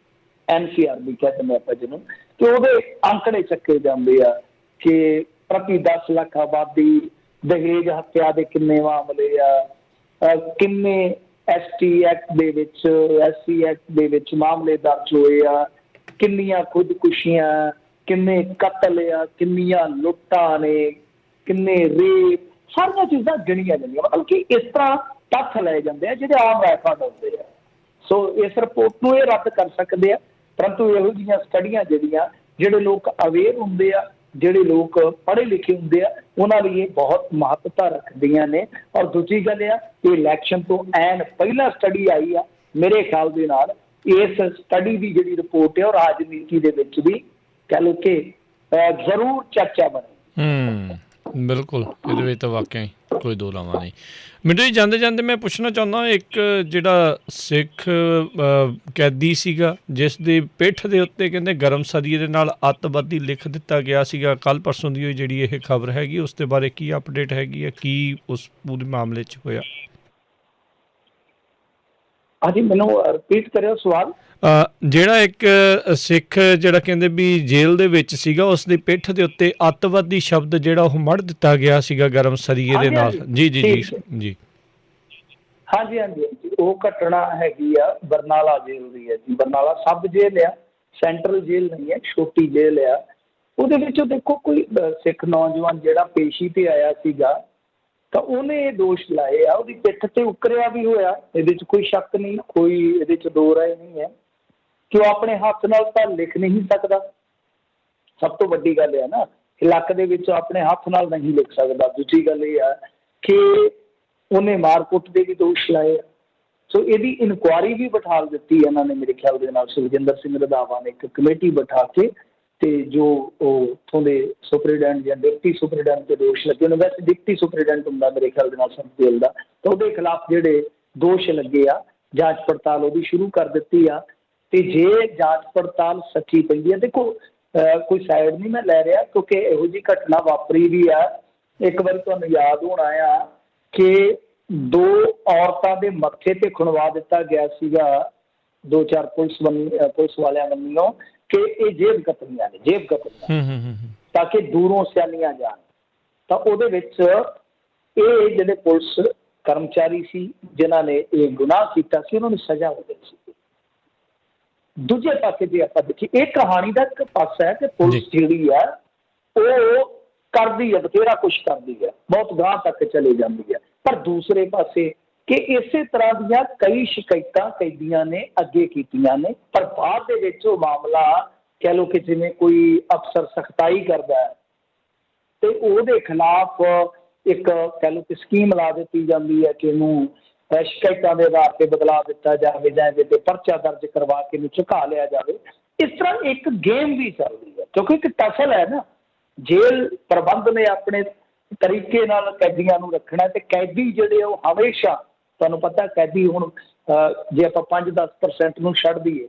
NCRB ਕਹਿੰਦੇ ਨੇ ਆਪਾਂ ਜਿਹਨੂੰ, ਕਿ ਉਹਦੇ ਅੰਕੜੇ ਚੱਕੇ ਜਾਂਦੇ ਆ ਕਿ ਪ੍ਰਤੀ 10 ਲੱਖ ਆਬਾਦੀ ਦਹੇਜ ਹੱਤਿਆ ਦੇ ਕਿੰਨੇ ਮਾਮਲੇ ਆ, ਕਿੰਨੇ ST ਐਕਟ ਦੇ ਵਿੱਚ SC ਐਕਟ ਦੇ ਵਿੱਚ ਮਾਮਲੇ ਦਰਜ ਹੋਏ ਆ, ਕਿੰਨੀਆਂ ਖੁਦਕੁਸ਼ੀਆਂ, ਕਿੰਨੇ ਕਤਲ ਆ, ਕਿੰਨੀਆਂ ਲੁੱਟਾਂ ਨੇ, ਕਿੰਨੇ ਰੇਪ, ਸਾਰੀਆਂ ਚੀਜ਼ਾਂ ਗਿਣੀਆਂ ਜਾਂਦੀਆਂ। ਮਤਲਬ ਕਿ ਇਸ ਤਰ੍ਹਾਂ ਤੱਥ ਲਏ ਜਾਂਦੇ ਆ ਜਿਹੜੇ ਆਮ ਰੈਫਰਡ ਹੁੰਦੇ ਆ। ਸੋ ਇਸ ਰਿਪੋਰਟ ਨੂੰ ਇਹ ਰੱਦ ਕਰ ਸਕਦੇ ਆ, ਪਰੰਤੂ ਇਹੋ ਜਿਹੀਆਂ ਸਟੱਡੀਆਂ ਜਿਹੜੀਆਂ ਜਿਹੜੇ ਲੋਕ ਅਵੇਅਰ ਹੁੰਦੇ ਆ, ਜਿਹੜੇ ਲੋਕ ਪੜ੍ਹੇ ਲਿਖੇ ਹੁੰਦੇ ਆ, ਉਹਨਾਂ ਲਈ ਇਹ ਬਹੁਤ ਮਹੱਤਤਾ ਰੱਖਦੀਆਂ ਨੇ। ਔਰ ਦੂਜੀ ਗੱਲ ਆ, ਇਹ ਇਲੈਕਸ਼ਨ ਤੋਂ ਐਨ ਪਹਿਲਾਂ ਸਟੱਡੀ ਆਈ ਆ। ਮੇਰੇ ਖਿਆਲ ਦੇ ਨਾਲ ਇਸ ਸਟੱਡੀ ਦੀ ਜਿਹੜੀ ਰਿਪੋਰਟ ਹੈ ਉਹ ਰਾਜਨੀਤੀ ਦੇ ਵਿੱਚ ਵੀ ਕਹਿ ਲਓ ਕਿ ਜ਼ਰੂਰ ਚਰਚਾ ਬਣੇ। ਬਿਲਕੁਲ, ਇਹਦੇ ਵਿੱਚ ਤਾਂ ਵਾਕਿਆ ਹੀ ਕੋਈ ਦੋ ਲਾਵਾਂ ਨਹੀਂ। ਮੈਨੂੰ ਜੀ ਜਾਂਦੇ ਜਾਂਦੇ ਮੈਂ ਪੁੱਛਣਾ ਚਾਹੁੰਦਾ, ਇੱਕ ਜਿਹੜਾ ਸਿੱਖ ਕੈਦੀ ਸੀਗਾ ਜਿਸ ਦੀ ਪਿੱਠ ਦੇ ਉੱਤੇ ਕਹਿੰਦੇ ਗਰਮ ਸਰੀਏ ਦੇ ਨਾਲ ਅੱਤਵਾਦੀ ਲਿਖ ਦਿੱਤਾ ਗਿਆ ਸੀਗਾ, ਕੱਲ੍ਹ ਪਰਸੋਂ ਦੀ ਜਿਹੜੀ ਇਹ ਖਬਰ ਹੈਗੀ, ਉਸ ਦੇ ਬਾਰੇ ਕੀ ਅਪਡੇਟ ਹੈਗੀ ਹੈ, ਕੀ ਉਸ ਪੂਰੇ ਮਾਮਲੇ 'ਚ ਹੋਇਆ? ਹਾਂਜੀ, ਮੈਨੂੰ ਰਿਪੀਟ ਕਰਿਓ ਸਵਾਲ। ਜਿਹੜਾ ਇੱਕ ਸਿੱਖ ਜਿਹੜਾ ਕਹਿੰਦੇ ਵੀ ਜੇਲ੍ਹ ਦੇ ਵਿੱਚ ਸੀਗਾ, ਉਸ ਦੀ ਪਿੱਠ ਦੇ ਉੱਤੇ ਅੱਤਵਾਦੀ ਸ਼ਬਦ ਜਿਹੜਾ ਉਹ ਮੜ ਦਿੱਤਾ ਗਿਆ ਸੀਗਾ ਗਰਮ ਸਰੀਏ ਦੇ ਨਾਲ। ਜੀ ਜੀ ਜੀ ਜੀ, ਹਾਂਜੀ ਹਾਂਜੀ, ਉਹ ਘਟਨਾ ਹੈਗੀ ਆ ਬਰਨਾਲਾ ਜੇਲ੍ਹ ਦੀ ਹੈ ਜੀ। ਬਰਨਾਲਾ ਸਬ ਜੇਲ੍ਹ ਆ, ਸੈਂਟਰਲ ਜੇਲ੍ਹ ਨਹੀਂ ਹੈ, ਛੋਟੀ ਜੇਲ੍ਹ ਆ। ਉਹਦੇ ਵਿੱਚੋਂ ਦੇਖੋ ਕੋਈ ਸਿੱਖ ਨੌਜਵਾਨ ਜਿਹੜਾ ਪੇਸ਼ੀ ਤੇ ਆਇਆ ਸੀਗਾ, ਤਾਂ ਉਹਨੇ ਇਹ ਦੋਸ਼ ਲਾਏ ਆ, ਉਹਦੀ ਪਿੱਠ ਤੇ ਉਕਰਿਆ ਵੀ ਹੋਇਆ, ਇਹਦੇ 'ਚ ਕੋਈ ਸ਼ੱਕ ਨਹੀਂ, ਕੋਈ ਇਹਦੇ 'ਚ ਦੋ ਰਾਏ ਨਹੀਂ ਹੈ ਕਿ ਉਹ ਆਪਣੇ ਹੱਥ ਨਾਲ ਤਾਂ ਲਿਖ ਨਹੀਂ ਸਕਦਾ। ਸਭ ਤੋਂ ਵੱਡੀ ਗੱਲ ਹੈ ਨਾ, ਲੱਕ ਦੇ ਵਿੱਚ ਆਪਣੇ ਹੱਥ ਨਾਲ ਨਹੀਂ ਲਿਖ ਸਕਦਾ। ਦੂਜੀ ਗੱਲ ਇਹ ਆ ਕਿ ਉਹਨੇ ਮਾਰਕੁੱਟ ਦੇ ਵੀ ਦੋਸ਼ ਲਾਏ। ਸੋ ਇਹਦੀ ਇਨਕੁਆਰੀ ਵੀ ਬਿਠਾ ਦਿੱਤੀ ਇਹਨਾਂ ਨੇ ਮੇਰੇ ਖਿਆਲ ਦੇ ਨਾਲ। ਸੁਖਜਿੰਦਰ ਸਿੰਘ ਰੰਧਾਵਾ ਨੇ ਇੱਕ ਕਮੇਟੀ ਬਿਠਾ ਕੇ, ਤੇ ਜੋ ਉੱਥੋਂ ਦੇ ਸੁਪਰੀਡੈਂਟ ਜਾਂ ਡਿਪਟੀ ਸੁਪਰੀਡੈਂਟ ਦੇ ਦੋਸ਼ ਲੱਗੇ, ਉਹਨੂੰ ਵੈਸੇ ਡਿਪਟੀ ਸੁਪਰੀਡੈਂਟ ਹੁੰਦਾ ਮੇਰੇ ਖਿਆਲ ਦੇ ਨਾਲ ਸੰਤੇਲ ਦਾ, ਤਾਂ ਉਹਦੇ ਖਿਲਾਫ ਜਿਹੜੇ ਦੋਸ਼ ਲੱਗੇ ਆ, ਜਾਂਚ ਪੜਤਾਲ ਉਹਦੀ ਸ਼ੁਰੂ ਕਰ ਦਿੱਤੀ ਆ। ਤੇ ਜੇ ਜਾਂਚ ਪੜਤਾਲ ਸੱਚੀ ਪੈਂਦੀ ਹੈ, ਦੇਖੋ ਕੋਈ ਸਾਈਡ ਨਹੀਂ ਮੈਂ ਲੈ ਰਿਹਾ, ਕਿਉਂਕਿ ਇਹੋ ਜਿਹੀ ਘਟਨਾ ਵਾਪਰੀ ਵੀ ਆ। ਇੱਕ ਵਾਰੀ ਤੁਹਾਨੂੰ ਯਾਦ ਹੋਣਾ ਆ ਕਿ 2 ਔਰਤਾਂ ਦੇ ਮੱਥੇ ਤੇ ਖੁਣਵਾ ਦਿੱਤਾ ਗਿਆ ਸੀਗਾ 2-4 ਪੁਲਿਸ ਵਾਲਿਆਂ ਵੱਲੋਂ ਕਿ ਇਹ ਜੇਬ ਕਤਲੀਆਂ ਨੇ, ਜੇਬ ਕਤਲੀਆਂ, ਤਾਂ ਕਿ ਦੂਰੋਂ ਸਿਆਣੀਆਂ ਜਾਣ। ਤਾਂ ਉਹਦੇ ਵਿੱਚ ਇਹ ਜਿਹੜੇ ਪੁਲਿਸ ਕਰਮਚਾਰੀ ਸੀ ਜਿਨ੍ਹਾਂ ਨੇ ਇਹ ਗੁਨਾਹ ਕੀਤਾ ਸੀ, ਉਹਨਾਂ ਨੂੰ ਸਜ਼ਾ ਹੋ ਗਈ ਸੀ। ਦੂਜੇ ਪਾਸੇ ਜੇ ਆਪਾਂ ਦੇਖੀਏ, ਇਹ ਕਹਾਣੀ ਦਾ ਇੱਕ ਪਾਸਾ ਹੈ ਕਿ ਪੁਲਿਸ ਜਿਹੜੀ ਆ ਉਹ ਕਰਦੀ ਹੈ, ਬਥੇਰਾ ਕੁਛ ਕਰਦੀ ਹੈ, ਬਹੁਤ ਗਾਂਹ ਤੱਕ ਚਲੇ ਜਾਂਦੀ ਹੈ। ਪਰ ਦੂਸਰੇ ਪਾਸੇ ਕਿ ਇਸੇ ਤਰ੍ਹਾਂ ਦੀਆਂ ਕਈ ਸ਼ਿਕਾਇਤਾਂ ਕੈਦੀਆਂ ਨੇ ਅੱਗੇ ਕੀਤੀਆਂ ਨੇ, ਪਰ ਬਾਅਦ ਦੇ ਵਿੱਚ ਉਹ ਮਾਮਲਾ ਕਹਿ ਲਓ ਕਿ ਜਿਵੇਂ ਕੋਈ ਅਫਸਰ ਸਖਤਾਈ ਕਰਦਾ ਹੈ ਤੇ ਉਹਦੇ ਖਿਲਾਫ ਇੱਕ ਕਹਿ ਲਓ ਕਿ ਸਕੀਮ ਲਾ ਦਿੱਤੀ ਜਾਂਦੀ ਹੈ ਕਿ ਇਹਨੂੰ ਸ਼ਿਕਾਇਤਾਂ ਦੇ ਆਧਾਰ ਤੇ ਬਦਲਾ ਦਿੱਤਾ ਜਾਵੇ ਜਾਂ ਇਹਦੇ ਤੇ ਪਰਚਾ ਦਰਜ ਕਰਵਾ ਕੇ ਇਹਨੂੰ ਝੁਕਾ ਲਿਆ ਜਾਵੇ। ਇਸ ਤਰ੍ਹਾਂ ਇੱਕ ਗੇਮ ਵੀ ਚੱਲਦੀ ਹੈ, ਕਿਉਂਕਿ ਇੱਕ ਟਸਲ ਹੈ ਨਾ। ਜੇਲ੍ਹ ਪ੍ਰਬੰਧ ਨੇ ਆਪਣੇ ਤਰੀਕੇ ਨਾਲ ਕੈਦੀਆਂ ਨੂੰ ਰੱਖਣਾ, ਤੇ ਕੈਦੀ ਜਿਹੜੇ ਉਹ ਹਮੇਸ਼ਾ, ਤੁਹਾਨੂੰ ਪਤਾ ਕੈਦੀ ਹੁਣ ਜੇ ਆਪਾਂ 5-10% ਨੂੰ ਛੱਡ ਦਈਏ,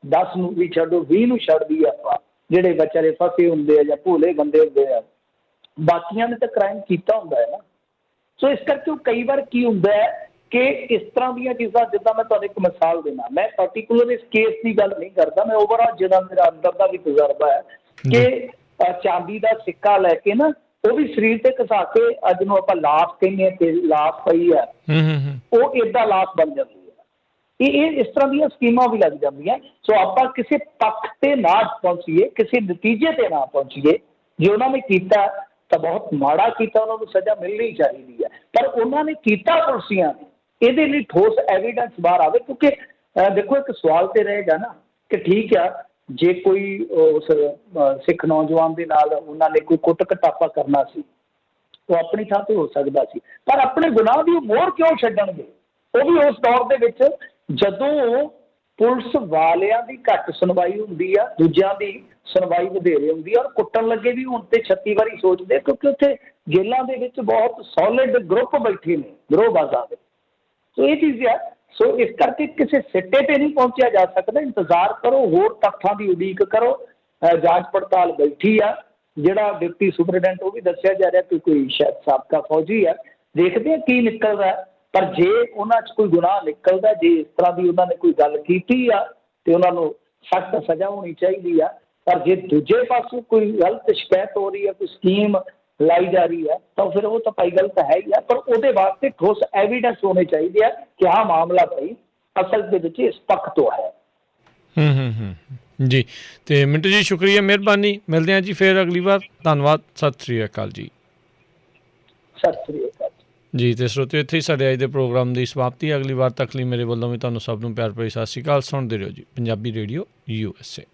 10 ਨੂੰ ਵੀ ਛੱਡੋ, 20 ਨੂੰ ਛੱਡ ਦਈਏ ਆਪਾਂ, ਜਿਹੜੇ ਵਿਚਾਰੇ ਫਸੇ ਹੁੰਦੇ ਆ ਜਾਂ ਭੋਲੇ ਬੰਦੇ ਹੁੰਦੇ ਆ, ਬਾਕੀਆਂ ਨੇ ਤਾਂ ਕ੍ਰਾਈਮ ਕੀਤਾ ਹੁੰਦਾ ਹੈ ਨਾ। ਸੋ ਇਸ ਕਰਕੇ ਉਹ ਕਈ ਵਾਰ ਕੀ ਹੁੰਦਾ ਹੈ ਕਿ ਇਸ ਤਰ੍ਹਾਂ ਦੀਆਂ ਚੀਜ਼ਾਂ, ਜਿੱਦਾਂ ਮੈਂ ਤੁਹਾਨੂੰ ਇੱਕ ਮਿਸਾਲ ਦੇਣਾ, ਮੈਂ ਪਰਟੀਕੂਲਰ ਇਸ ਕੇਸ ਦੀ ਗੱਲ ਨਹੀਂ ਕਰਦਾ, ਮੈਂ ਓਵਰਆਲ ਜਿਹੜਾ ਮੇਰਾ ਅੰਦਰ ਦਾ ਵੀ ਤਜਰਬਾ ਹੈ ਕਿ ਚਾਂਦੀ ਦਾ ਸਿੱਕਾ ਲੈ ਕੇ ਨਾ ਉਹ ਵੀ ਸਰੀਰ ਤੇ ਘਸਾ ਕੇ, ਅੱਜ ਨੂੰ ਆਪਾਂ ਲਾਸ਼ ਕਹਿੰਦੇ ਹਾਂ ਕਿ ਲਾਸ਼ ਪਈ ਹੈ, ਉਹ ਏਦਾਂ ਲਾਸ਼ ਬਣ ਜਾਂਦੀ ਹੈ। ਇਹ ਇਸ ਤਰ੍ਹਾਂ ਦੀਆਂ ਸਕੀਮਾਂ ਵੀ ਲੱਗ ਜਾਂਦੀਆਂ। ਸੋ ਆਪਾਂ ਕਿਸੇ ਪੱਖ ਤੇ ਨਾ ਪਹੁੰਚੀਏ, ਕਿਸੇ ਨਤੀਜੇ ਤੇ ਨਾ ਪਹੁੰਚੀਏ। ਜੇ ਉਹਨਾਂ ਨੇ ਕੀਤਾ ਤਾਂ ਬਹੁਤ ਮਾੜਾ ਕੀਤਾ, ਉਹਨਾਂ ਨੂੰ ਸਜ਼ਾ ਮਿਲਣੀ ਚਾਹੀਦੀ ਹੈ, ਪਰ ਉਹਨਾਂ ਨੇ ਕੀਤਾ ਪੁਲਿਸੀਆਂ ਨੇ, ਇਹਦੇ ਲਈ ਠੋਸ ਐਵੀਡੈਂਸ ਬਾਹਰ ਆਵੇ। ਕਿਉਂਕਿ ਦੇਖੋ ਇੱਕ ਸਵਾਲ ਤੇ ਰਹੇਗਾ ਨਾ ਕਿ ਠੀਕ ਆ, ਜੇ ਕੋਈ ਉਸ ਸਿੱਖ ਨੌਜਵਾਨ ਦੇ ਨਾਲ ਉਹਨਾਂ ਨੇ ਕੋਈ ਕੁੱਟ ਕਟਾਪਾ ਕਰਨਾ ਸੀ, ਉਹ ਆਪਣੀ ਥਾਂ ਤੇ ਹੋ ਸਕਦਾ ਸੀ, ਪਰ ਆਪਣੇ ਗੁਨਾਹ ਦੀ ਮੋਹਰ ਕਿਉਂ ਛੱਡਣਗੇ? ਉਹ ਵੀ ਉਸ ਦੌਰ ਦੇ ਵਿੱਚ ਜਦੋਂ ਪੁਲਿਸ ਵਾਲਿਆਂ ਦੀ ਘੱਟ ਸੁਣਵਾਈ ਹੁੰਦੀ ਆ, ਦੂਜਿਆਂ ਦੀ ਸੁਣਵਾਈ ਵਧੇਰੇ ਹੁੰਦੀ ਆ, ਔਰ ਕੁੱਟਣ ਲੱਗੇ ਵੀ ਹੁਣ ਤੇ 36 ਵਾਰੀ ਸੋਚਦੇ, ਕਿਉਂਕਿ ਉੱਥੇ ਜੇਲ੍ਹਾਂ ਦੇ ਵਿੱਚ ਬਹੁਤ ਸੋਲਿਡ ਗਰੁੱਪ ਬੈਠੇ ਨੇ, ਗਰੋਹਬਾਜ਼ਾਂ ਦੇ। ਸੋ ਇਹ ਚੀਜ਼ ਆ। ਸੋ ਇਸ ਕਰਕੇ ਕਿਸੇ ਸਿੱਟੇ ਤੇ ਨਹੀਂ ਪਹੁੰਚਿਆ ਜਾ ਸਕਦਾ। ਇੰਤਜ਼ਾਰ ਕਰੋ, ਹੋਰ ਤੱਥਾਂ ਦੀ ਉਡੀਕ ਕਰੋ। ਜਾਂਚ ਪੜਤਾਲ ਬੈਠੀ ਆ। ਜਿਹੜਾ ਡਿਪਟੀ ਸੁਪਰੀਡੈਂਟ ਉਹ ਵੀ ਦੱਸਿਆ ਜਾ ਰਿਹਾ ਕਿ ਕੋਈ ਸ਼ਾਇਦ ਸਾਬਕਾ ਫੌਜੀ ਆ, ਦੇਖਦੇ ਆ ਕੀ ਨਿਕਲਦਾ। ਪਰ ਜੇ ਉਹਨਾਂ 'ਚ ਕੋਈ ਗੁਨਾਹ ਨਿਕਲਦਾ, ਜੇ ਇਸ ਤਰ੍ਹਾਂ ਦੀ ਉਹਨਾਂ ਨੇ ਕੋਈ ਗੱਲ ਕੀਤੀ ਆ ਤੇ ਉਹਨਾਂ ਨੂੰ ਸਖਤ ਸਜ਼ਾ ਹੋਣੀ ਚਾਹੀਦੀ ਆ। ਪਰ ਜੇ ਦੂਜੇ ਪਾਸੋਂ ਕੋਈ ਗਲਤ ਸ਼ਿਕਾਇਤ ਹੋ ਰਹੀ ਹੈ, ਕੋਈ ਸਕੀਮ ਲਾਈ ਜਾ ਰਹੀ ਹੈ, ਤਾਂ ਫਿਰ ਉਹ ਤਾਂ ਭਾਈ ਗਲਤ ਹੈ ਹੀ ਆ, ਪਰ ਉਹਦੇ ਵਾਸਤੇ ਠੋਸ ਐਵੀਡੈਂਸ ਹੋਣੇ ਚਾਹੀਦੇ ਆ ਕਿ ਹਾਂ ਮਾਮਲਾ ਭਾਈ ਅਸਲ ਦੇ ਵਿੱਚ ਇਸ ਪੱਖ ਤੋਂ ਹੈ। ਜੀ, ਤੇ ਮਿੰਟੂ ਜੀ ਸ਼ੁਕਰੀਆ, ਮਿਹਰਬਾਨੀ। ਮਿਲਦੇ ਹਾਂ ਜੀ ਫਿਰ ਅਗਲੀ ਵਾਰ। ਧੰਨਵਾਦ। ਸਤਿ ਸ਼੍ਰੀ ਅਕਾਲ ਜੀ। ਸਤਿ ਸ਼੍ਰੀ ਅਕਾਲ ਜੀ। ਤੇ ਸਰੋਤਿਓ, ਇੱਥੇ ਹੀ ਸਾਡੇ ਅੱਜ ਦੇ ਪ੍ਰੋਗਰਾਮ ਦੀ ਸਮਾਪਤੀ। ਅਗਲੀ ਵਾਰ ਤੱਕ ਲਈ ਮੇਰੇ ਵੱਲੋਂ ਵੀ ਤੁਹਾਨੂੰ ਸਭ ਨੂੰ ਪਿਆਰ ਭਰੀ ਸਤਿ ਸ਼੍ਰੀ ਅਕਾਲ। ਸੁਣਦੇ ਰਹੋ ਜੀ ਪੰਜਾਬੀ ਰੇਡੀਓ USA।